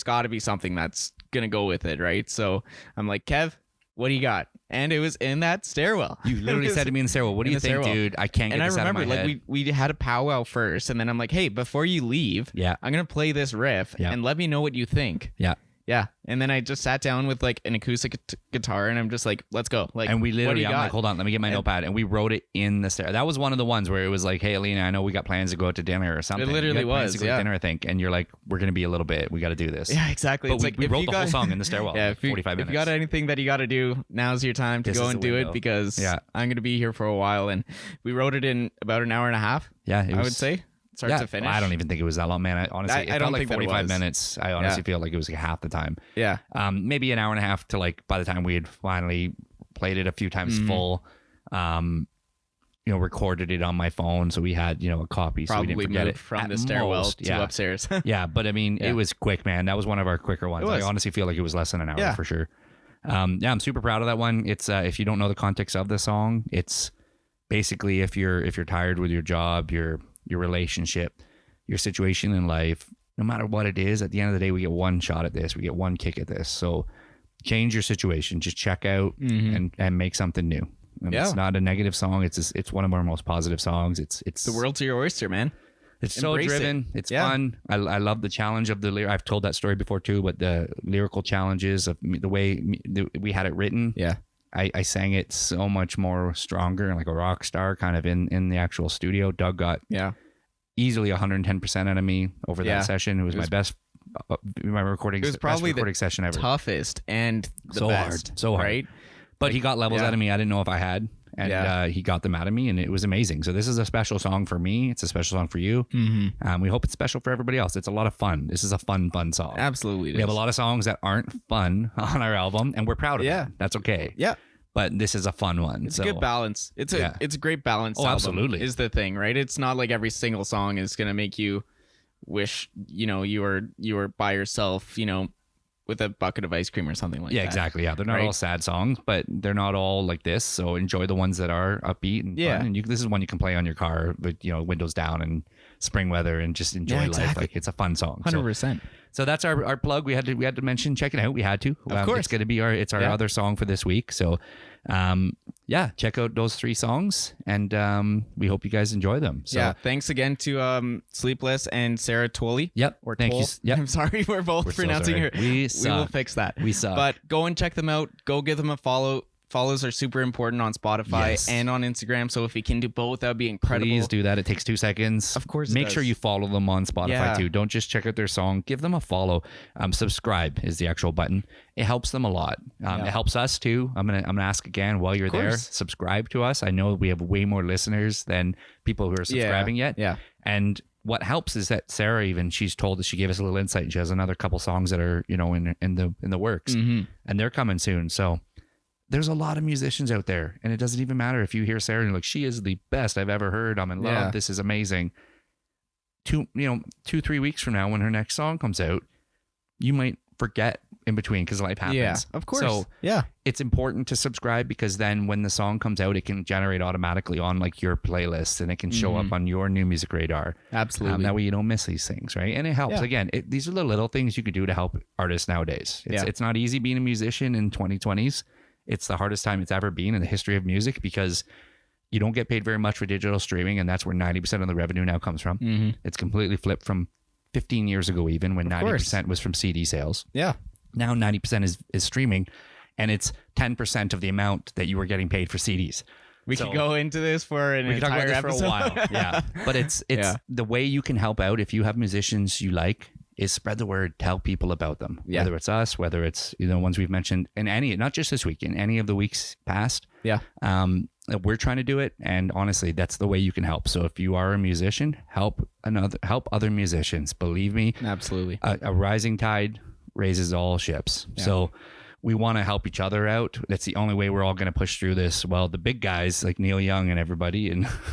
got to be something that's gonna go with it, right? So I'm like, Kev, what do you got? And it was in that stairwell. You literally said to me in the stairwell, "What do in you the think, stairwell. dude? I can't get And I this out of remember, my like head." we had a powwow first, and then I'm like, hey, before you leave, Yeah. I'm gonna play this riff, Yeah. and let me know what you think. Yeah. Yeah, and then I just sat down with like an acoustic guitar, and I'm just like, let's go. Like, And we what do literally, you I'm got? like, hold on, let me get my notepad. And we wrote it in the stair. That was one of the ones where it was like, hey, Alina, I know we got plans to go out to dinner or something. It literally You had plans was, to go to yeah. dinner, I think. And you're like, we're going to be a little bit, we got to do this. Yeah, exactly. But It's we, like we if wrote you the got, whole song in the stairwell. Yeah, like 45 minutes. If you got anything that you got to do, now's your time to This go is and the do window. it, because Yeah. I'm gonna be here for a while. And we wrote it in about an hour and a half. Yeah, it I was, would say start to finish. I don't even think it was that long, man. I honestly, I it don't felt like think that it 45 was. minutes. I honestly feel like it was like half the time. Yeah, Maybe an hour and a half to like by the time we had finally played it a few times Mm-hmm. full. Recorded it on my phone, so we had a copy, so we probably didn't forget moved it. from At the stairwell most, to upstairs. Yeah, but I mean, Yeah. it was quick, man. That was one of our quicker ones. It was. I honestly feel like it was less than an hour Yeah. for sure. I'm super proud of that one. It's if you don't know the context of the song, it's basically if you're tired with your job, your relationship, your situation in life, no matter what it is, at the end of the day, we get one shot at this. We get one kick at this. So change your situation. Just check out and make something new. And Yeah. It's not a negative song. It's one of our most positive songs. It's The world's your oyster, man. it's so Embrace it. driven. It's Yeah. fun. I love the challenge of the lyric. I've told that story before too, but the lyrical challenges of the way we had it written. Yeah, I sang it so much more stronger, like a rock star kind of in the actual studio. Doug got yeah, easily 110% out of me over Yeah. that session. It was my best, my recording. It was best probably the recording session ever. toughest and the So best, hard, so hard. right? But he got levels Yeah. out of me I didn't know if I had. And Yeah. he got them out of me, and it was amazing. So this is a special song for me. It's a special song for you. Mm-hmm. We hope it's special for everybody else. It's a lot of fun. This is a fun song. Absolutely, it We have a is. lot of songs that aren't fun on our album, and we're proud of Yeah. that. That's okay. Yeah, But this is a fun one. it's so. a good balance. It's a Yeah. it's a great balance. Oh, album, absolutely. is the thing, right? It's not like every single song is gonna make you wish you were by yourself, with a bucket of ice cream or something like Yeah, that. exactly. Yeah, they're not Right? all sad songs, but they're not all like this. So enjoy the ones that are upbeat and Yeah. fun. And this is one you can play on your car with windows down and spring weather and just enjoy Yeah, life. exactly. Like it's a fun song. 100%. So that's our plug. We had to mention check it out. We had to. Of course. It's going to be our Yeah. other song for this week. So yeah, check out those 3 songs, and we hope you guys enjoy them. So, yeah, thanks again to Sleepless and Sarah Tolle. Yep. Or Thank Toll. you. Yep. I'm sorry, we're both We're so pronouncing sorry. her. We will suck. fix that. We suck. But go and check them out. Go give them a follow. Follows are super important on Spotify Yes. and on Instagram. So if you can do both, that would be incredible. Please do that. It takes 2 seconds. Of course it Make does. sure you follow them on Spotify Yeah. too. Don't just check out their song. Give them a follow. Subscribe is the actual button. It helps them a lot. Yeah. It helps us too. I'm gonna ask again while you're there. course. Subscribe to us. I know we have way more listeners than people who are subscribing yet. Yeah. And what helps is that Sarah, even she's told us, she gave us a little insight. She has another couple songs that are in the works, and they're coming soon. So there's a lot of musicians out there, and it doesn't even matter if you hear Sarah and you're like, she is the best I've ever heard. I'm in love. Yeah. This is amazing. 2-3 weeks from now, when her next song comes out, you might forget in between because life happens. Yeah, of course. So yeah. it's important to subscribe, because then when the song comes out, it can generate automatically on like your playlist, and it can show up on your new music radar. Absolutely. That way you don't miss these things, right? And it helps. Yeah. Again, these are the little things you could do to help artists nowadays. It's not easy being a musician in 2020s. It's the hardest time it's ever been in the history of music, because you don't get paid very much for digital streaming, and that's where 90% of the revenue now comes from. It's completely flipped from 15 years ago, even when 90% was from CD sales. Yeah. Now 90% is streaming, and it's 10% of the amount that you were getting paid for CDs. We could go into this for an We could talk entire about this episode. for a while. Yeah. But it's Yeah. the way you can help out if you have musicians you like is spread the word, tell people about them. Yeah. Whether it's us, whether it's ones we've mentioned in any, not just this week, in any of the weeks past. Yeah. We're trying to do it, and honestly, that's the way you can help. So if you are a musician, help other musicians. Believe me, Absolutely. a rising tide raises all ships. Yeah. So we want to help each other out. That's the only way we're all going to push through this. Well, the big guys like Neil Young and everybody,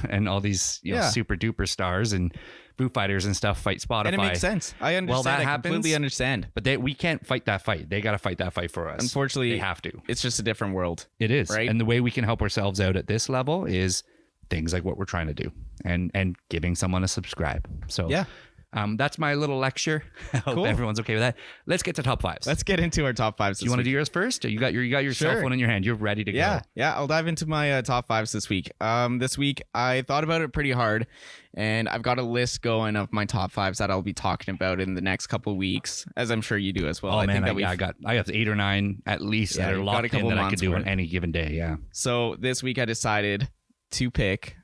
and all these super duper stars and Foo Fighters and stuff fight Spotify. And it makes sense. I understand. Well, that I happens. completely understand. But we can't fight that fight. They got to fight that fight for us. Unfortunately, they have to. It's just a different world. It is. Right? And the way we can help ourselves out at this level is things like what we're trying to do, and giving someone a subscribe. So Yeah. That's my little lecture. I hope Cool. everyone's okay with that. Let's get to top fives. Let's get into our top fives. You want to do yours first? You got your cell Sure. phone in your hand. You're ready to Yeah, go. yeah. I'll dive into my top fives this week. This week I thought about it pretty hard, and I've got a list going of my top fives that I'll be talking about in the next couple of weeks, as I'm sure you do as well. Oh man, that I got 8 or 9 at least Yeah, that are you've got a locked in couple that I could months do on worth. any given day. Yeah. So this week I decided to pick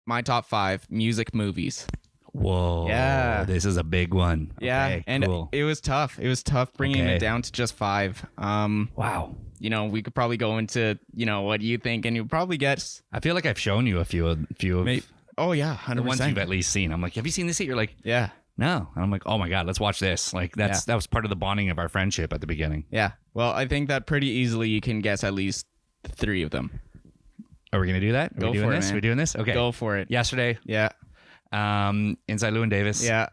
my top 5 music movies. Whoa. Yeah. This is a big one. Yeah, Okay, and cool. it was tough. It was tough bringing Okay. it down to just 5. Wow. We could probably go into what you think, and you'll probably get. I feel like I've shown you a few of Oh yeah, the 100%. ones you've at least seen. I'm like, have you seen this yet? You're like, Yeah. no. And I'm like, oh my God, let's watch this. Like that was part of the bonding of our friendship at the beginning. Yeah. Well, I think that pretty easily you can guess at least 3 of them. Are we gonna do that? Are Go we doing for it, this? man. We're doing this? Okay. Go for it. Yesterday, Yeah. Inside Llewyn Davis. Yeah.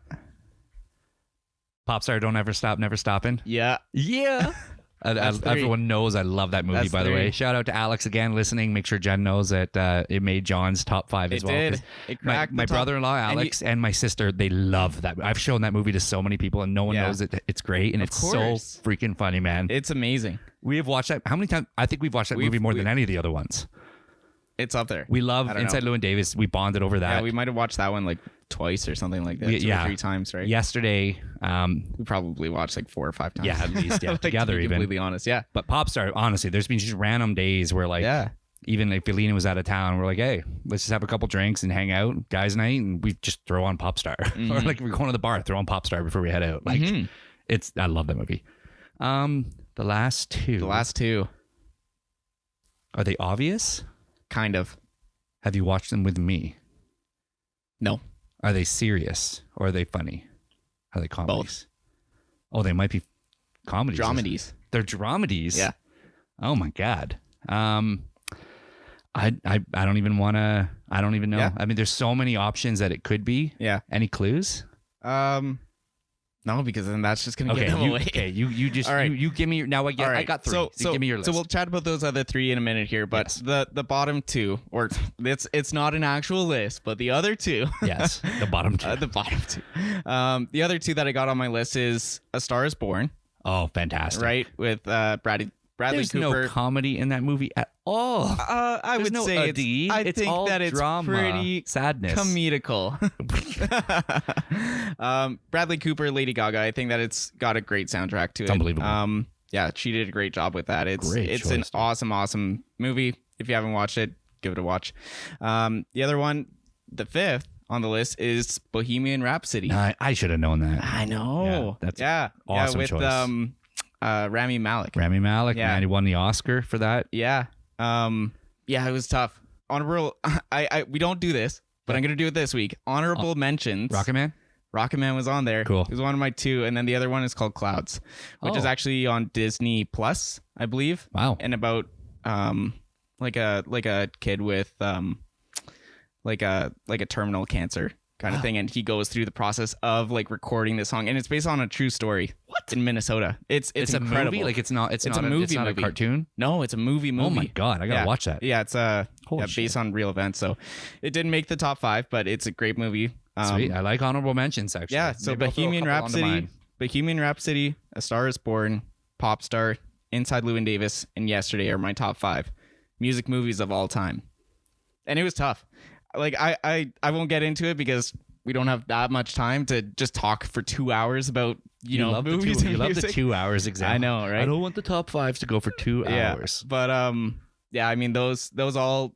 Popstar Don't Ever Stop, Never Stopping. Yeah. Yeah. That's 3. Everyone knows I love that movie, That's by the 3. way. Shout out to Alex again listening. Make sure Jen knows that it made John's top 5 as It well. did. 'cause It My, cracked my the top- brother-in-law Alex and my sister, they love that. I've shown that movie to so many people, and no one Yeah. knows that it's great, and Of it's so course. freaking funny, man. It's amazing. We have watched that. How many times? I think we've watched that movie more than any of the other ones. It's up there. We love I don't Inside know. Llewyn Davis. We bonded over that. Yeah, we might have watched that one like twice or something like that. We- 2 or 3 times, right? Yesterday, We probably watched like 4 or 5 times. yeah, at least, yeah, Like, to together be even. completely honest. Yeah. But Popstar, honestly, there's been just random days where like, Yeah. even if Felina was out of town, we're like, hey, let's just have a couple drinks and hang out, guys' night, and we just throw on Popstar. Or like we're going to the bar, throw on Popstar before we head out. Like I love that movie. The last 2. The last 2, Are they obvious? kind of. Have you watched them with me? No. Are they serious or are they funny? Are they comedies? Oh, they might be comedies. Dramedies. They're dramedies. Yeah. Oh my God. I don't even want to. I don't even know. Yeah. I mean, there's so many options that it could be. Yeah. Any clues? No, because then that's just gonna give them away. You just All right. you give me your, now. I All right. I got 3. So give me your list. So we'll chat about those other 3 in a minute here, but Yes. the bottom 2, or it's not an actual list, but the other 2. Yes, the bottom 2. The bottom 2. The other 2 that I got on my list is A Star Is Born, Oh, fantastic! right, with Bradley There's Cooper. no comedy in that movie at all. I There's would no say AD. I It's think all that it's drama, pretty sadness. comedical. Bradley Cooper, Lady Gaga. I think that it's got a great soundtrack to it. Unbelievable. Yeah, she did a great job with that. It's Great an choice, dude. awesome movie. If you haven't watched it, give it a watch. The other one, the fifth on the list, is Bohemian Rhapsody. I should have known that. I know. Yeah, that's Yeah, awesome with choice. Rami Malek. Rami Malek, Yeah. man, he won the Oscar for that. Yeah. Yeah, it was tough. Honorable. We don't do this, but I'm gonna do it this week. Honorable mentions. Rocket Man. Rocket Man was on there. Cool. It was one of my two, and then the other one is called Clouds, which is Oh. actually on Disney Plus, I believe. Wow. And about like a kid with like a terminal cancer kind of thing, and he goes through the process of like recording this song, and it's based on a true story. What? In Minnesota. It's It's a incredible. movie. Like it's not a not movie It's not movie. a cartoon. No, it's a movie. Oh my god, I gotta Yeah. watch that. Yeah, it's Holy based shit. on real events, so it didn't make the top 5, but it's a great movie. Sweet. I like honorable mentions actually. Yeah, so Maybe I'll throw a Bohemian couple onto Rhapsody, mine. Bohemian Rhapsody, A Star Is Born, Pop Star, Inside Llewyn Davis, and Yesterday are my top 5 music movies of all time. And it was tough. Like I won't get into it because we don't have that much time to just talk for 2 hours about you know love movies the two, and you love the music. 2 hours example. I know, right? I don't want the top 5s to go for 2 hours. But yeah, I mean those all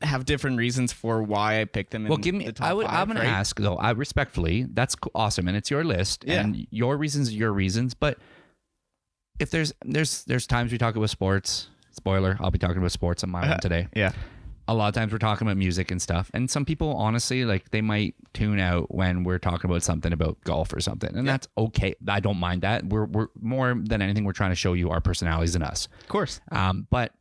have different reasons for why I picked them. Well, in give me. The top 5, I'm going right? to ask though. I respectfully, that's awesome, and it's your list, Yeah. and your reasons are your reasons. But if there's times we talk about sports. Spoiler: I'll be talking about sports on my one today. Yeah. A lot of times we're talking about music and stuff, and some people honestly like they might tune out when we're talking about something about golf or something, and that's okay. I don't mind that. We're more than anything we're trying to show you our personalities and us. Of course. But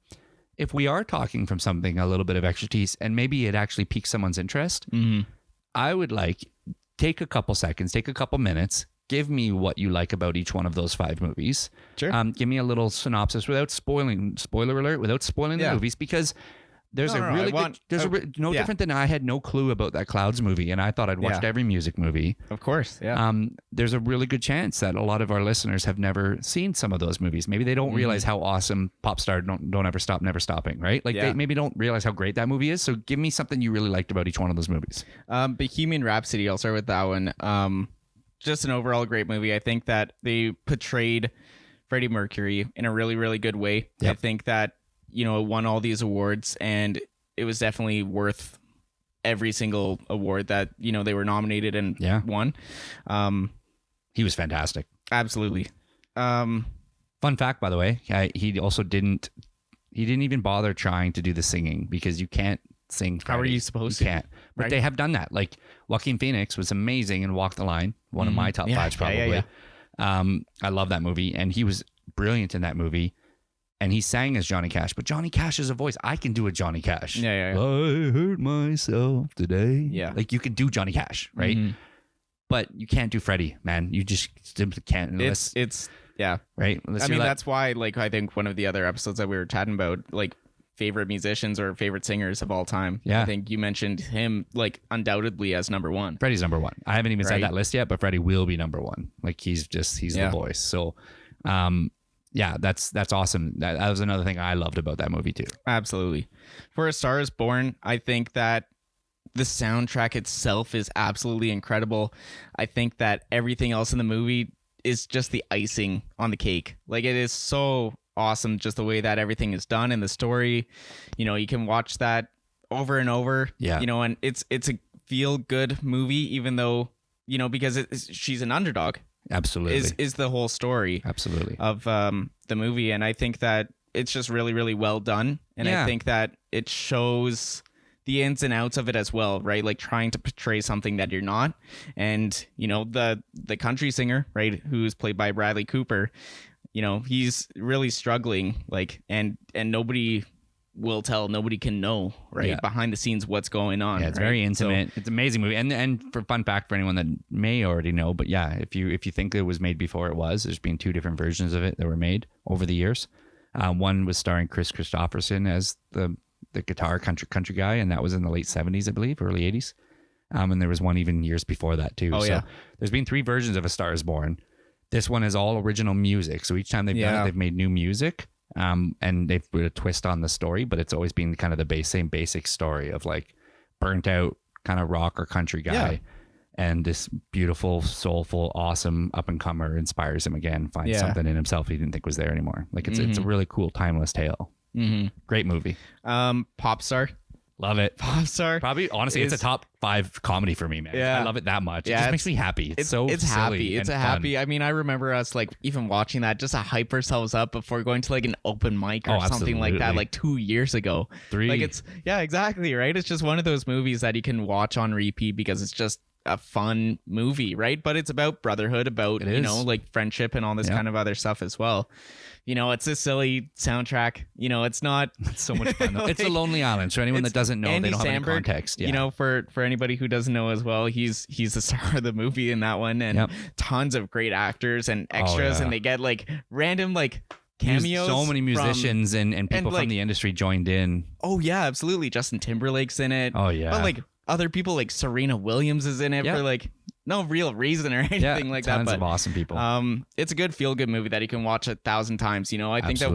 if we are talking from something a little bit of expertise and maybe it actually piques someone's interest, I would like take a couple seconds, take a couple minutes, give me what you like about each one of those 5 movies. Sure. Give me a little synopsis without spoiler alert, without spoiling the Yeah. movies, because there's No, a no, really I want- good, there's I- a no yeah. different than I had no clue about that Clouds movie, and I thought I'd watched Yeah. every music movie. Of course. Yeah. There's a really good chance that a lot of our listeners have never seen some of those movies. Maybe they don't realize how awesome Pop Star Don't Ever Stop, Never Stopping, right? Like Yeah. they maybe don't realize how great that movie is. So give me something you really liked about each one of those movies. Bohemian Rhapsody, I'll start with that one. Just an overall great movie. I think that they portrayed Freddie Mercury in a really, really good way. Yep. I think that, you know, it won all these awards, and it was definitely worth every single award that, you know, they were nominated and Yeah. won. He was fantastic. Absolutely. Fun fact, by the way, he also didn't even bother trying to do the singing because you can't sing. How are Freddie. you supposed You to? can't. But Right. they have done that. Like Joaquin Phoenix was amazing in Walk the Line, one of my top Yeah, 5s probably. yeah, I love that movie, and he was brilliant in that movie. And he sang as Johnny Cash, but Johnny Cash is a voice. I can do a Johnny Cash. Yeah. I hurt myself today. Yeah. Like you can do Johnny Cash, right? Mhm. But you can't do Freddie, man. You just simply can't unless, It's yeah. right? Unless I you're mean, like- that's why, like, I think one of the other episodes that we were chatting about, like, favorite musicians or favorite singers of all time. Yeah. I think you mentioned him, like, undoubtedly as number 1. Freddie's number 1. I haven't even Right. said that list yet, but Freddie will be number 1. Like he's Yeah. the voice. So, yeah, that's awesome. That was another thing I loved about that movie too. Absolutely. For A Star Is Born, I think that the soundtrack itself is absolutely incredible. I think that everything else in the movie is just the icing on the cake. Like, it is so awesome just the way that everything is done in the story. You know, you can watch that over and over. Yeah. You know, and it's a feel good movie, even though, you know, because she's an underdog Absolutely. is the whole story Absolutely. of the movie. And I think that it's just really, really well done. And Yeah. I think that it shows the ins and outs of it as well, right? Like trying to portray something that you're not. And, you know, the country singer, right, who's played by Bradley Cooper, you know, he's really struggling, like, and nobody will tell, nobody can know, right, Yeah. behind the scenes what's going on. Yeah, it's right? very So- intimate. It's an amazing movie. And for fun fact for anyone that may already know, but yeah, if you think it was made before it was, there's been 2 different versions of it that were made over the years. One was starring Chris Christopherson as the guitar country guy, and that was in the late 70s, I believe, early 80s. And there was one even years before that too. Oh, so yeah. there's been 3 versions of A Star Is Born. This one is all original music. So each time they've done Yeah. it, they've made new music. And they've put a twist on the story, but it's always been kind of the same basic story of like burnt out kind of rock or country guy. Yeah. And this beautiful, soulful, awesome up and comer inspires him again, finds something in himself he didn't think was there anymore. Like it's a really cool, timeless tale. Great movie. Pop Star. Love it. Pop Star. Probably, honestly, it's a top 5 comedy for me, man. Yeah. I love it that much. Yeah, it just makes me happy. It's so it's silly happy. It's and a fun. happy. I mean, I remember us like even watching that just to hype ourselves up before going to like an open mic or something like that, absolutely. like 2 years ago. 3. Like exactly right. It's just one of those movies that you can watch on repeat because it's just a fun movie, right? But it's about brotherhood, about like friendship and all this kind of other stuff as well. It's a silly soundtrack. It's not. It's so much fun. Though. It's a Lonely Island. So anyone that doesn't know, Andy they don't have any Samberg, context. Yeah. For anybody who doesn't know as well, he's the star of the movie in that one, and tons of great actors and extras, and they get like random like cameos. So many musicians and people like, from the industry joined in. Oh yeah, absolutely. Justin Timberlake's in it. Oh yeah. But like other people, like Serena Williams is in it for like no real reason or anything like that. Tons But of awesome people. it's a good feel good movie that you can watch 1,000 times. I think that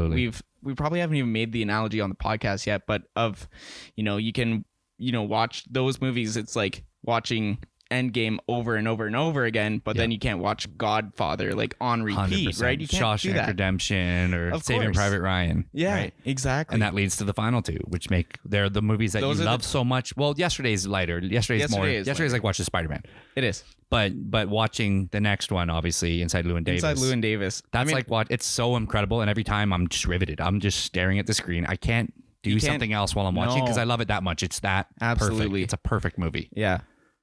we probably haven't even made the analogy on the podcast yet, but of you can watch those movies. It's like watching Endgame over and over and over again, but then you can't watch Godfather like on repeat, 100%. right? You can't Shawshank do that. Redemption or Of Saving course. Private Ryan. Yeah, right? exactly. And that leads to the final two, which they're the movies that Those you are love so much. Well, yesterday's lighter. Yesterday's lighter. like watching Spider-Man. It is. But watching the next one, obviously, Inside Llewyn Davis. Inside Llewyn Davis. That's like what it's so incredible. And every time I'm just riveted. I'm just staring at the screen. I can't do something else while I'm watching because I love it that much. It's that Absolutely. perfect. It's a perfect movie. Yeah.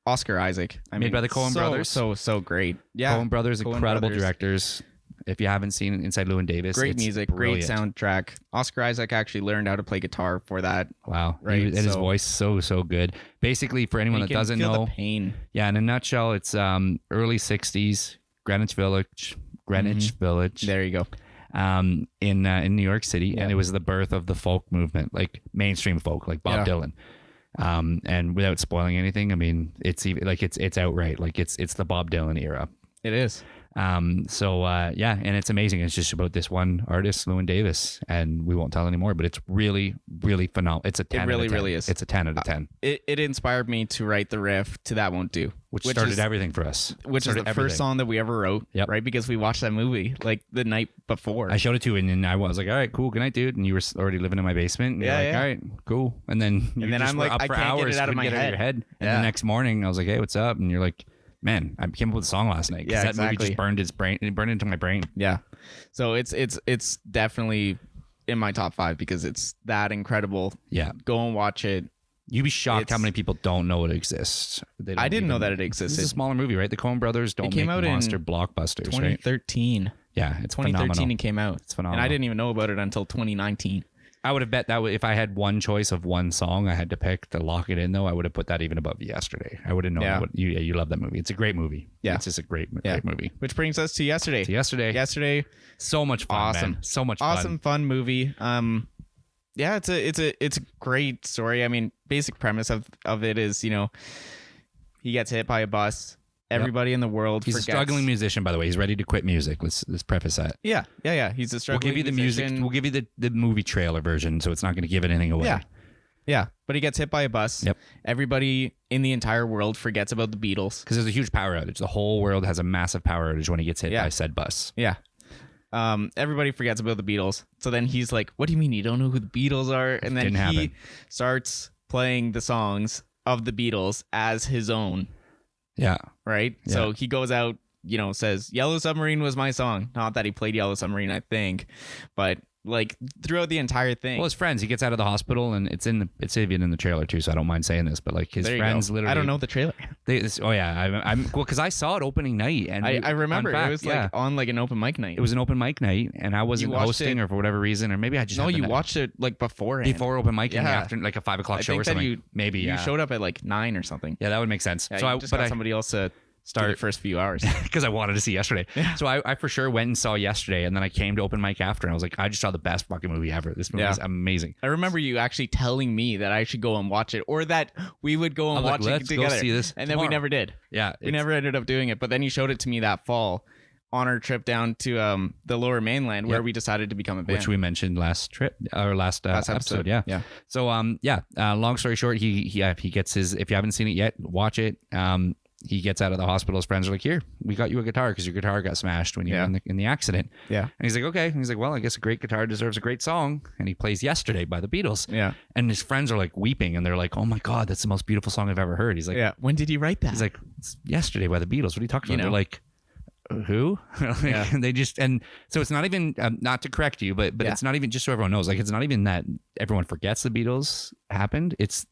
Oscar Isaac. Made by the Coen brothers. So great. Yeah. Coen brothers, incredible directors. If you haven't seen Inside Llewyn Davis, Great it's music, brilliant. great soundtrack. Oscar Isaac actually learned how to play guitar for that. Wow. Right, And his so- voice so good. Basically, for anyone You that can doesn't feel know, the pain. yeah, in a nutshell, it's early 60s, Greenwich Village, There you go. in New York City, Yeah. and it was the birth of the folk movement, like mainstream folk, like Bob Dylan. And without spoiling anything, I mean, it's even like it's outright like it's the Bob Dylan era. It is. And it's amazing. It's just about this one artist, Llewyn Davis, and we won't tell anymore, but it's really, really phenomenal. It's a 10 really, out of 10. really is. It's a 10 out of 10, It inspired me to write the riff to That Won't Do, which started is, everything for us. Which is the Started first everything. song that we ever wrote, Yep. right? Because we watched that movie like the night before. I showed it to you, and then I was like, all right, cool, good night, dude. And you were already living in my basement. And you're like, all right, cool. And then I'm like, up I for can't get hours, it out of couldn't my get it out of your head. And Yeah. the next morning, I was like, hey, what's up? And you're like, man, I came up with a song last night. Yeah, That movie exactly. just burned into my brain. Yeah. So it's definitely in my top 5 because it's that incredible. Yeah. Go and watch it. You'd be shocked how It's- many people don't know it exists. They don't I didn't know that it This is a existed. smaller movie, right? The Coen brothers don't came make out in monster blockbusters, right? 2013. Yeah, it's 2013 phenomenal. it came out. It's phenomenal. And I didn't even know about it until 2019. I would have bet that if I had one choice of one song I had to pick to lock it in, though, I would have put that even above Yesterday. I would have known. Yeah. You love that movie. It's a great movie. Yeah. It's just a great movie. Which brings us to Yesterday. So Yesterday, so much fun, Awesome. man. So much fun. Awesome, fun movie. Yeah, it's a great story. I mean, basic premise of it is, he gets hit by a bus. Everybody in the world He's forgets. a struggling musician, by the way. He's ready to quit music. Let's preface that. Yeah. He's a We'll struggling give you the musician. music. We'll give you the movie trailer version, so it's not going to give anything away. Yeah. But he gets hit by a bus. Yep. Everybody in the entire world forgets about the Beatles. Because there's a huge power outage. The whole world has a massive power outage when he gets hit by said bus. Yeah. Everybody forgets about the Beatles. So then he's like, what do you mean you don't know who the Beatles are? And then Didn't he happen. starts playing the songs of the Beatles as his own. Yeah. Right? Yeah. So he goes out, says, Yellow Submarine was my song. Not that he played Yellow Submarine, I think. But like throughout the entire thing. Well, his friends, he gets out of the hospital, and it's even in the trailer too, so I don't mind saying this, but like his There you friends go. literally. I don't know the trailer. I'm well, because I saw it opening night, and I remember fun fact, it was like on like an open mic night. it was an open mic night, and I wasn't watched hosting, it- or for whatever reason, or maybe I just No, happened you to- watched it like beforehand. before open mic in the Yeah. afternoon, like a 5 o'clock I show think or that something. you Maybe you showed up at like 9 or something. Yeah, that would make sense. Yeah, So you I just but got I somebody else to start the first few hours. because I wanted to see Yesterday. So I for sure went and saw Yesterday, and then I came to open mic after, and I was like, I just saw the best fucking movie ever. This movie is amazing. I remember you actually telling me that I should go and watch it, or that we would go and I was like, watch it let's go together. see this and then we tomorrow. never did. Yeah, We never ended up doing it. But then you showed it to me that fall. on our trip down to the Lower Mainland, where we decided to become a band, which we mentioned last episode. Yeah. So long story short, he gets his. If you haven't seen it yet, watch it. He gets out of the hospital. His friends are like, "Here, we got you a guitar because your guitar got smashed when you were in the accident." Yeah. And he's like, "Okay." And he's like, "Well, I guess a great guitar deserves a great song." And he plays "Yesterday" by the Beatles. Yeah. And his friends are like weeping, and they're like, "Oh my God, that's the most beautiful song I've ever heard." He's like, "Yeah, when did you write that?" He's like, "It's Yesterday by the Beatles. What are you talking about?" They're like, who? And they just, and so it's not even, not to correct you, but it's not even, just so everyone knows, like, it's not even that everyone forgets the Beatles happened. It's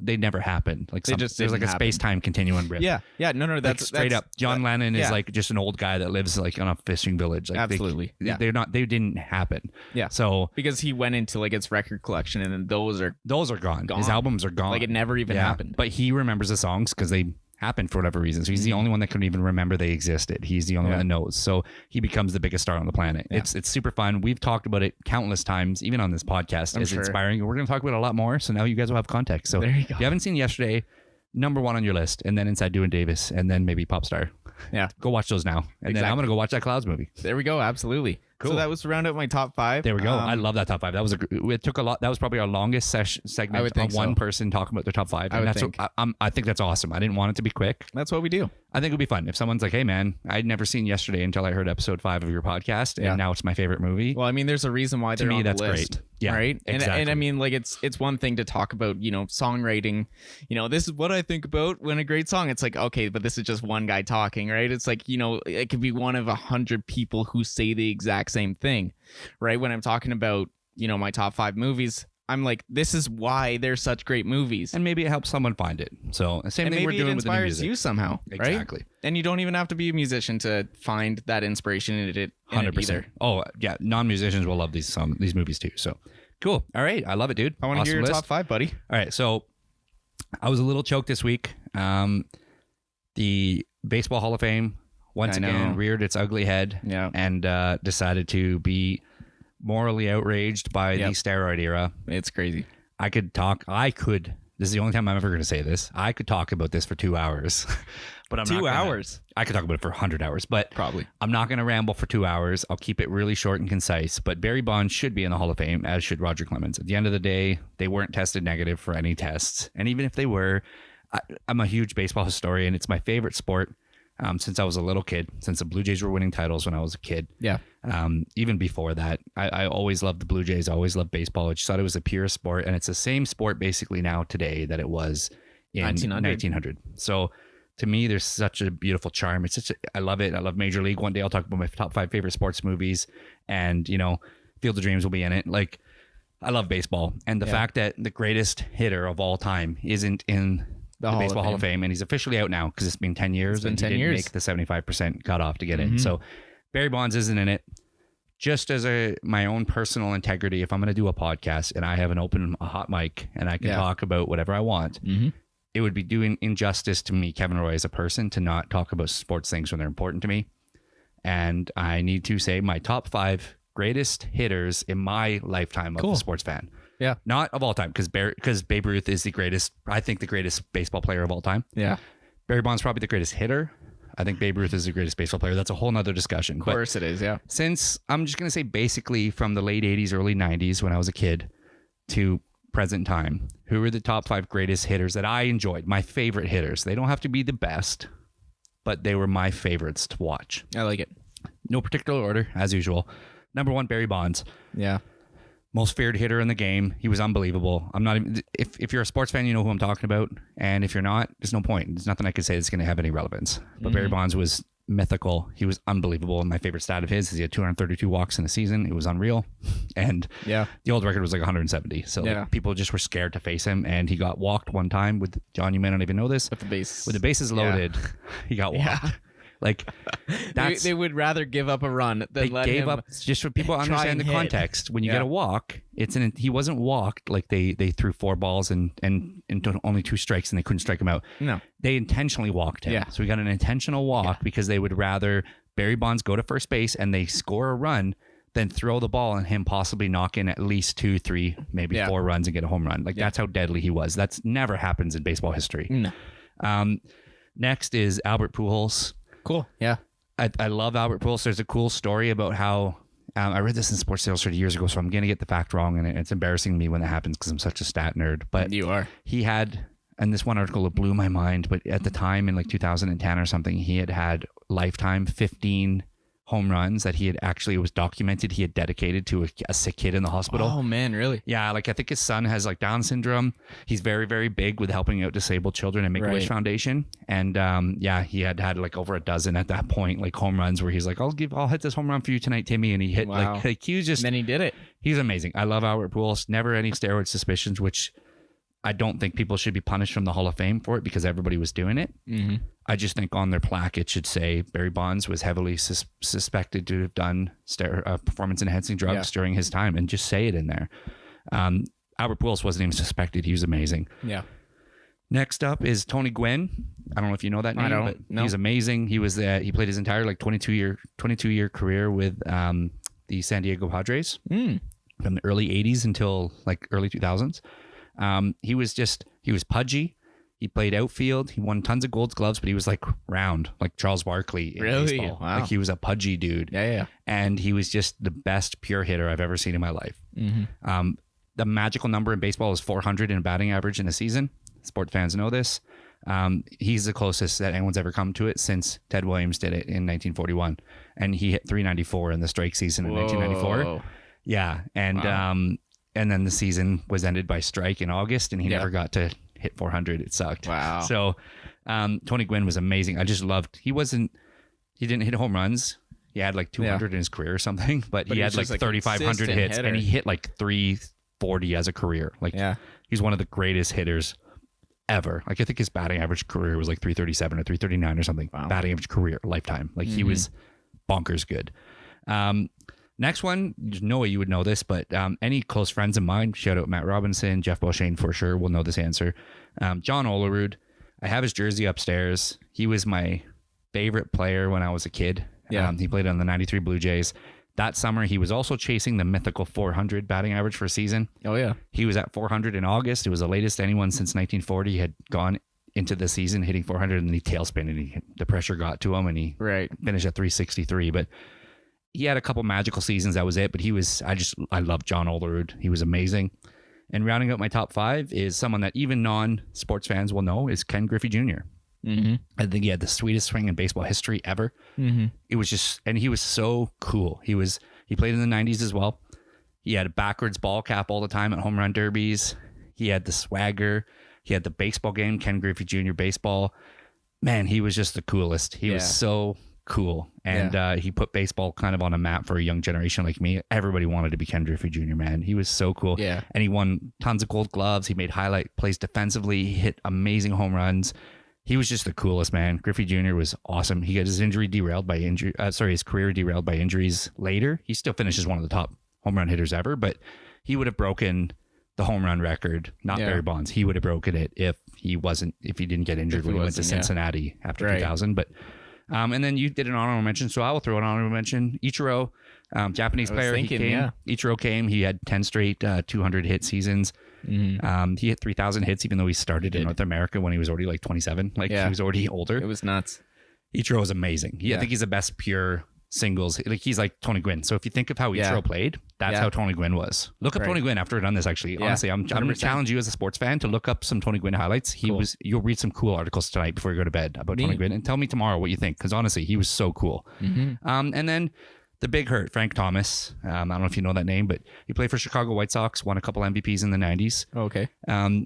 they never happened. Like there's like a space-time continuum riff. Yeah. No, that's like straight up. John Lennon is like just an old guy that lives like on a fishing village. Like absolutely. They didn't happen. Yeah. So because he went into like its record collection, and then those are gone. His albums are gone. Like it never even happened. But he remembers the songs because they happened for whatever reason. So he's the only one that couldn't even remember they existed. He's the only one that knows. So he becomes the biggest star on the planet. Yeah. It's super fun. We've talked about it countless times, even on this podcast. It's inspiring. We're going to talk about it a lot more. So now you guys will have context. So there you go. If you haven't seen Yesterday, number one on your list, and then Inside Doing Davis, and then maybe Popstar. Yeah. Go watch those now. And then I'm going to go watch that Clouds movie. There we go. Absolutely. Cool. So that was to round out my top 5. There we go. I love that top 5. That was it took a lot. That was probably our longest segment of one person talking about their top 5. And I think that's awesome. I didn't want it to be quick. That's what we do. I think it'd be fun if someone's like, "Hey man, I'd never seen Yesterday until I heard episode 5 of your podcast, and now it's my favorite movie." Well, I mean, there's a reason why they're on the list. To me, that's great. Yeah, right. Exactly. And I mean, like it's one thing to talk about, songwriting. This is what I think about when a great song. It's like, okay, but this is just one guy talking, right? It's like, it could be one of 100 people who say the exact same thing, right? When I'm talking about, my top 5 movies, I'm like, this is why they're such great movies. And maybe it helps someone find it. So same thing we're doing with the new music. Maybe it inspires you somehow, exactly. Right? And you don't even have to be a musician to find that inspiration in it. 100%. Oh yeah, non-musicians will love these movies too. So cool. All right, I love it, dude. I want to hear your top 5, buddy. All right, so I was a little choked this week. The Baseball Hall of Fame once again reared its ugly head and decided to be morally outraged by the steroid era. It's crazy. This is the only time I'm ever going to say this. I could talk about this for 2 hours, but I'm 2 hours. I could talk about it for 100 hours, but probably I'm not going to ramble for 2 hours. I'll keep it really short and concise. But Barry Bonds should be in the Hall of Fame, as should Roger Clemens. At the end of the day, they weren't tested negative for any tests, and even if they were, I'm a huge baseball historian. It's my favorite sport. Since I was a little kid, since the Blue Jays were winning titles when I was a kid. Yeah. Even before that, I always loved the Blue Jays. I always loved baseball. I just thought it was a pure sport. And it's the same sport basically now today that it was in 1900. So to me, there's such a beautiful charm. I love it. I love Major League. One day I'll talk about my top 5 favorite sports movies, and, Field of Dreams will be in it. Like, I love baseball. And the fact that the greatest hitter of all time isn't in the Baseball Hall of Fame, and he's officially out now because it's been 10 years. He didn't make the 75% cutoff to get in. So Barry Bonds isn't in it. Just as my own personal integrity, if I'm going to do a podcast and I have a hot mic and I can talk about whatever I want, it would be doing injustice to me, Kevin Roy, as a person, to not talk about sports things when they're important to me. And I need to say my top 5 greatest hitters in my lifetime of a sports fan. Yeah. Not of all time, because Babe Ruth is the greatest baseball player of all time. Yeah. Barry Bonds probably the greatest hitter. I think Babe Ruth is the greatest baseball player. That's a whole nother discussion. Of course it is, yeah. Since I'm just going to say basically from the late 80s, early 90s when I was a kid to present time, who are the top 5 greatest hitters that I enjoyed? My favorite hitters. They don't have to be the best, but they were my favorites to watch. I like it. No particular order, as usual. Number 1, Barry Bonds. Yeah. Most feared hitter in the game. He was unbelievable. I'm not even, if you're a sports fan, you know who I'm talking about. And if you're not, there's no point. There's nothing I could say that's going to have any relevance. But Barry Bonds was mythical. He was unbelievable. And my favorite stat of his is he had 232 walks in a season. It was unreal. And the old record was like 170. So like, people just were scared to face him. And he got walked one time with, John, you may not even know this. With the bases loaded, he got walked. Like, they would rather give up a run than let him up. Just for people to understand the context. When you get a walk, he wasn't walked like they threw 4 balls and only 2 strikes and they couldn't strike him out. No, they intentionally walked him. Yeah. So we got an intentional walk because they would rather Barry Bonds go to first base and they score a run than throw the ball and him possibly knock in at least 2, 3, maybe 4 runs and get a home run. Like that's how deadly he was. That's never happens in baseball history. No. Next is Albert Pujols. Cool. Yeah. I love Albert Pujols. There's a cool story about how I read this in Sports Illustrated years ago, so I'm going to get the fact wrong, and it's embarrassing me when that happens because I'm such a stat nerd. But You are. he had, and this one article, it blew my mind, but at the time in like 2010 or something, he had lifetime 15 home runs that he had actually, it was documented, he had dedicated to a sick kid in the hospital. Oh man, really? Yeah, like I think his son has like Down syndrome. He's very, very big with helping out disabled children at Make-A-Wish Foundation. And yeah, he had like over a dozen at that point, like home runs where he's like, I'll hit this home run for you tonight, Timmy. And he hit like he was just, And then he did it. he's amazing. I love Albert Pujols. Never any steroid suspicions, which I don't think people should be punished from the Hall of Fame for it because everybody was doing it. Mm-hmm. I just think on their plaque it should say Barry Bonds was heavily suspected to have done performance enhancing drugs during his time, and just say it in there. Albert Pujols wasn't even suspected. He was amazing. Yeah. Next up is Tony Gwynn. I don't know if you know that name, but he's amazing. He was he played his entire like 22 year career with the San Diego Padres from the early 80s until like early 2000s. He was pudgy. He played outfield. He won tons of Gold Gloves, but he was like round, like Charles Barkley in baseball. Wow. Like he was a pudgy dude. Yeah. And he was just the best pure hitter I've ever seen in my life. Mm-hmm. The magical number in baseball is 400 in batting average in a season. Sport fans know this. He's the closest that anyone's ever come to it since Ted Williams did it in 1941. And he hit 394 in the strike season in 1994. Yeah. And then the season was ended by strike in August, and he never got to hit 400. It sucked. Wow. So Tony Gwynn was amazing. I just loved, he didn't hit home runs. He had like 200 in his career or something, but he had like 3,500 hits hitter. And he hit like 340 as a career. Like he's one of the greatest hitters ever. Like I think his batting average career was like 337 or 339 or something. Wow. Batting average career, lifetime. Like he was bonkers good. Next one, there's no way you would know this, but any close friends of mine, shout out Matt Robinson, Jeff Beauchene for sure, will know this answer. John Olerud, I have his jersey upstairs. He was my favorite player when I was a kid. Yeah. He played on the 93 Blue Jays. That summer, he was also chasing the mythical 400 batting average for a season. Oh, yeah. He was at 400 in August. It was the latest anyone since 1940 had gone into the season hitting 400, and then he tailspin, and the pressure got to him, and he finished at 363. But he had a couple magical seasons. That was it. But I love John Olerud. He was amazing. And rounding out my top five is someone that even non-sports fans will know is Ken Griffey Jr. Mm-hmm. I think he had the sweetest swing in baseball history ever. Mm-hmm. It was just, and he was so cool. He played in the 90s as well. He had a backwards ball cap all the time at home run derbies. He had the swagger. He had the baseball game, Ken Griffey Jr. baseball. Man, he was just the coolest. He was so cool. And he put baseball kind of on a map for a young generation like me. Everybody wanted to be Ken Griffey Jr., man. He was so cool. Yeah. And he won tons of Gold Gloves. He made highlight plays defensively. He hit amazing home runs. He was just the coolest, man. Griffey Jr. was awesome. He got his career derailed by injuries later. He still finishes one of the top home run hitters ever, but he would have broken the home run record, not Barry Bonds. He would have broken it if he didn't get injured when he went to Cincinnati after 2000. But and then you did an honorable mention, so I will throw an honorable mention. Ichiro, Japanese player. Ichiro came. He had 10 straight 200 hit seasons. Mm-hmm. He hit 3,000 hits, even though he started in North America when he was already like 27. He was already older. It was nuts. Ichiro is amazing. I think he's the best pure singles. Like he's like Tony Gwynn. So if you think of how Ichiro played, that's how Tony Gwynn was. Look up Tony Gwynn after I've done this. Actually, honestly, I'm going to challenge you as a sports fan to look up some Tony Gwynn highlights. You'll read some cool articles tonight before you go to bed about Tony Gwynn, and tell me tomorrow what you think. Because honestly, he was so cool. Mm-hmm. And then the big hurt, Frank Thomas. I don't know if you know that name, but he played for Chicago White Sox, won a couple MVPs in the 90s. Oh, okay.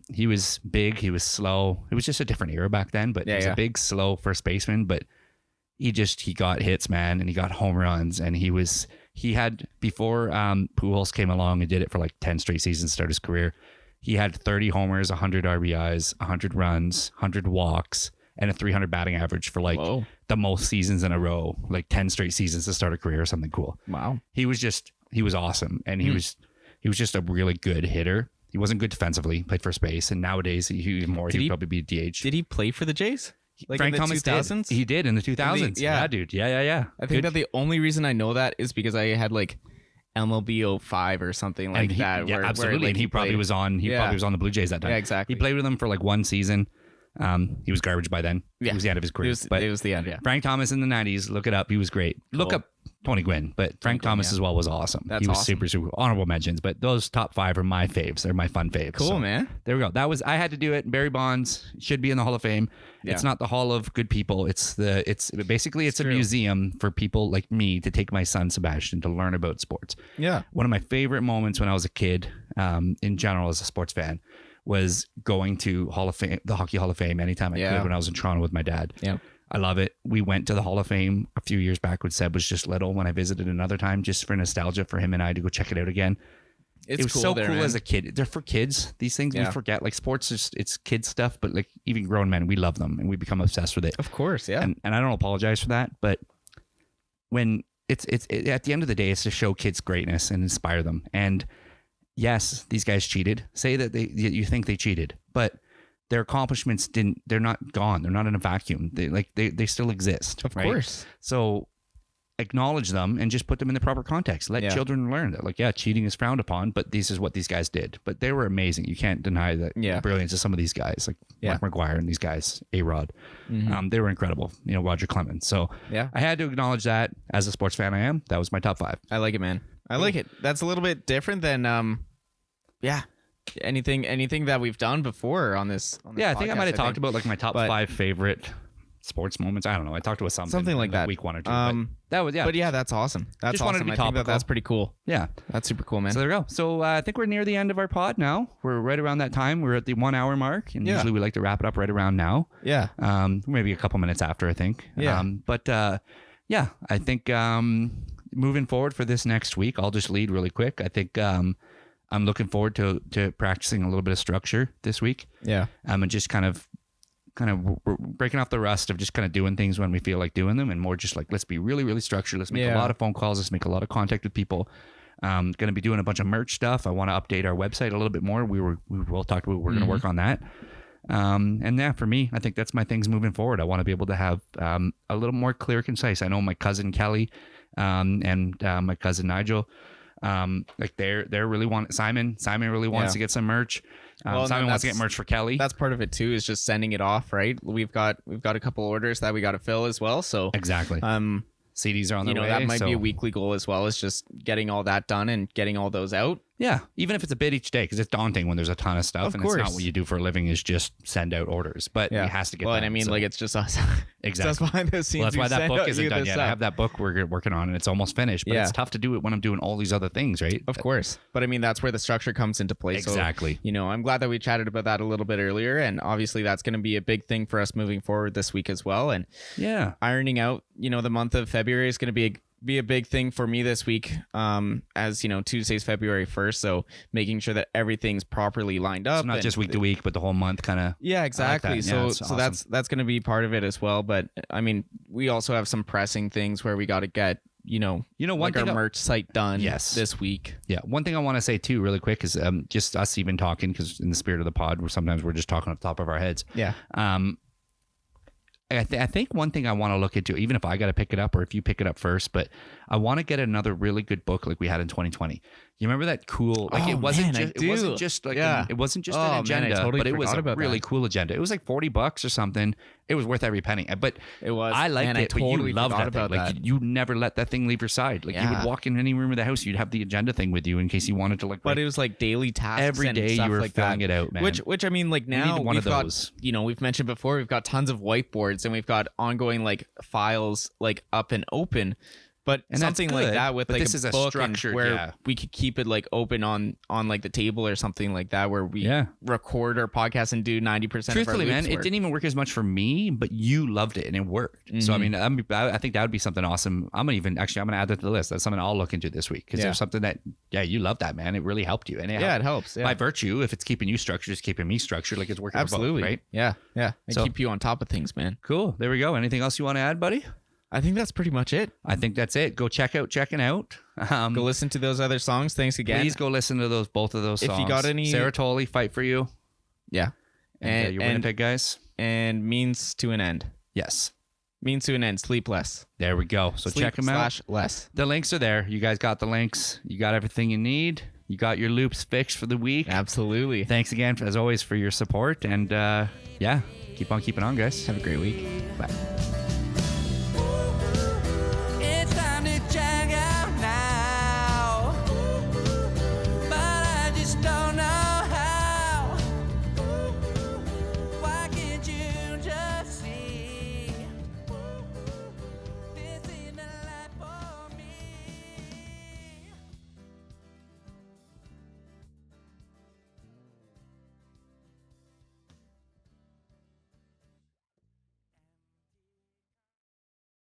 He was big. He was slow. It was just a different era back then, but he was a big, slow first baseman. But he got hits, man, and he got home runs. And he had, before Pujols came along and did it for like 10 straight seasons to start his career, he had 30 homers, 100 RBIs, 100 runs, 100 walks, and a 300 batting average for like the most seasons in a row, like 10 straight seasons to start a career or something cool. Wow. He was awesome. And he was just a really good hitter. He wasn't good defensively, played first base. And nowadays he'd probably be DH. Did he play for the Jays? Like Frank Thomas 2000s? He did in the 2000s. Yeah, dude. Yeah. I think that the only reason I know that is because I had like MLB 05 or something like that. Yeah, absolutely. And he probably was on the Blue Jays that time. Yeah, exactly. He played with them for like one season. He was garbage by then. Yeah. It was the end of his career. It was the end, yeah. Frank Thomas in the 90s, look it up. He was great. Look up Tony Gwynn, but Frank Thomas as well was awesome. That's he was awesome. super, super honorable mentions, but those top 5 are my faves. They're my fun faves. Cool, man. There we go. I had to do it. Barry Bonds should be in the Hall of Fame. Yeah. It's not the Hall of Good People. It's basically a true. museum for people like me to take my son Sebastian to learn about sports. Yeah. One of my favorite moments when I was a kid, in general as a sports fan, was going to Hall of Fame, the Hockey Hall of Fame, anytime I could when I was in Toronto with my dad. Yeah. I love it. We went to the Hall of Fame a few years back when Seb was just little, when I visited another time, just for nostalgia for him and I to go check it out again. It was so cool as a kid. They're for kids. These things we forget. Like sports, it's kids stuff, but like even grown men, we love them and we become obsessed with it. Of course, yeah. And I don't apologize for that, but when it's at the end of the day, it's to show kids greatness and inspire them. And yes, these guys cheated. Say that you think they cheated, but their accomplishments they're not gone. They're not in a vacuum. They still exist. Of right? course. So acknowledge them and just put them in the proper context. Let children learn that, like, cheating is frowned upon, but this is what these guys did. But they were amazing. You can't deny the brilliance of some of these guys, like Mark McGuire and these guys, A-Rod. They were incredible. Roger Clemens. So I had to acknowledge that as a sports fan I am. That was my top 5. I like it, man. I like it. That's a little bit different than anything that we've done before on this I think I podcast, might have talked about like my top 5 favorite sports moments. I don't know. I talked about something like that week 1 or 2. But that was But yeah, that's awesome. That's Just wanted to awesome. be I think topical. that's pretty cool. Yeah. That's super cool, man. So there we go. So I think we're near the end of our pod now. We're right around that time. We're at the 1 hour mark, and usually we like to wrap it up right around now. Yeah. Maybe a couple minutes after, I think. Yeah. I think moving forward for this next week, I'll just lead really quick. I think I'm looking forward to practicing a little bit of structure this week. Yeah. And just kind of breaking off the rust of just kind of doing things when we feel like doing them, and more just like, let's be really, really structured. Let's make a lot of phone calls. Let's make a lot of contact with people. Going to be doing a bunch of merch stuff. I want to update our website a little bit more. We will talk about, we're going to work on that. For me, I think that's my things moving forward. I want to be able to have a little more clear, concise. I know my cousin Kelly and my cousin Nigel, they're really Simon really wants to get some merch. Simon wants to get merch for Kelly. That's part of it too, is just sending it off, right? We've got a couple orders that we got to fill as well. So exactly. CDs are on the way. That might be a weekly goal as well, as just getting all that done and getting all those out. Yeah, even if it's a bit each day, because it's daunting when there's a ton of stuff, and it's not what you do for a living is just send out orders. But it has to get done. And I mean, it's just us. Exactly. It's us behind the scenes. Well, that's why that book isn't done yet. I have that book we're working on, and it's almost finished. But it's tough to do it when I'm doing all these other things, right? Of course. But I mean, that's where the structure comes into play. Exactly. So, I'm glad that we chatted about that a little bit earlier, and obviously that's going to be a big thing for us moving forward this week as well. And ironing out, the month of February is going to be a big thing for me this week, as Tuesday's February 1st, so making sure that everything's properly lined up. So not just week to week, but the whole month kind of. Yeah, exactly. Like so awesome. that's going to be part of it as well. But I mean, we also have some pressing things where we got to get one like our merch site done this week. Yeah, one thing I want to say too really quick is just us even talking, because in the spirit of the pod, where sometimes we're just talking off the top of our heads. Yeah. I think one thing I want to look into, even if I got to pick it up or if you pick it up first, but I want to get another really good book like we had in 2020. You remember that cool, like it wasn't just like an agenda, but it was a really cool agenda. It was like $40 or something. It was worth every penny. But it was. I liked it. Totally, but you loved that thing. Like you never let that thing leave your side. Like you would walk in any room of the house, you'd have the agenda thing with you in case you wanted to But it was like daily tasks every and day stuff you were like filling that. it out, man. Which I mean, like now we've got, we've mentioned before, we've got tons of whiteboards and we've got ongoing like files like up and open. But something like that with like a book where we could keep it like open on like the table or something like that, where we record our podcast and do 90% of our Truthfully, man, it didn't even work as much for me, but you loved it and it worked. Mm-hmm. So I mean, I think that would be something awesome. I'm gonna add that to the list. That's something I'll look into this week, because there's something that you love that, man. It really helped you, and it helps by virtue. If it's keeping you structured, it's keeping me structured. Like it's working. Absolutely, for both, right? Yeah. I keep you on top of things, man. Cool. There we go. Anything else you want to add, buddy? I think that's pretty much it. I think that's it. Go check out Checking Out. Go listen to those other songs. Thanks again. Please go listen to both of those songs. If you got any, Sarah Tolle, Fight for You. Yeah. And your Winnipeg guys. And Means to an End. Yes. Means to an End. Sleep Less. There we go. So check them out. /less. The links are there. You guys got the links. You got everything you need. you got your loops fixed for the week. Absolutely. Thanks again, as always, for your support. And yeah, keep on keeping on, guys. Have a great week. Bye.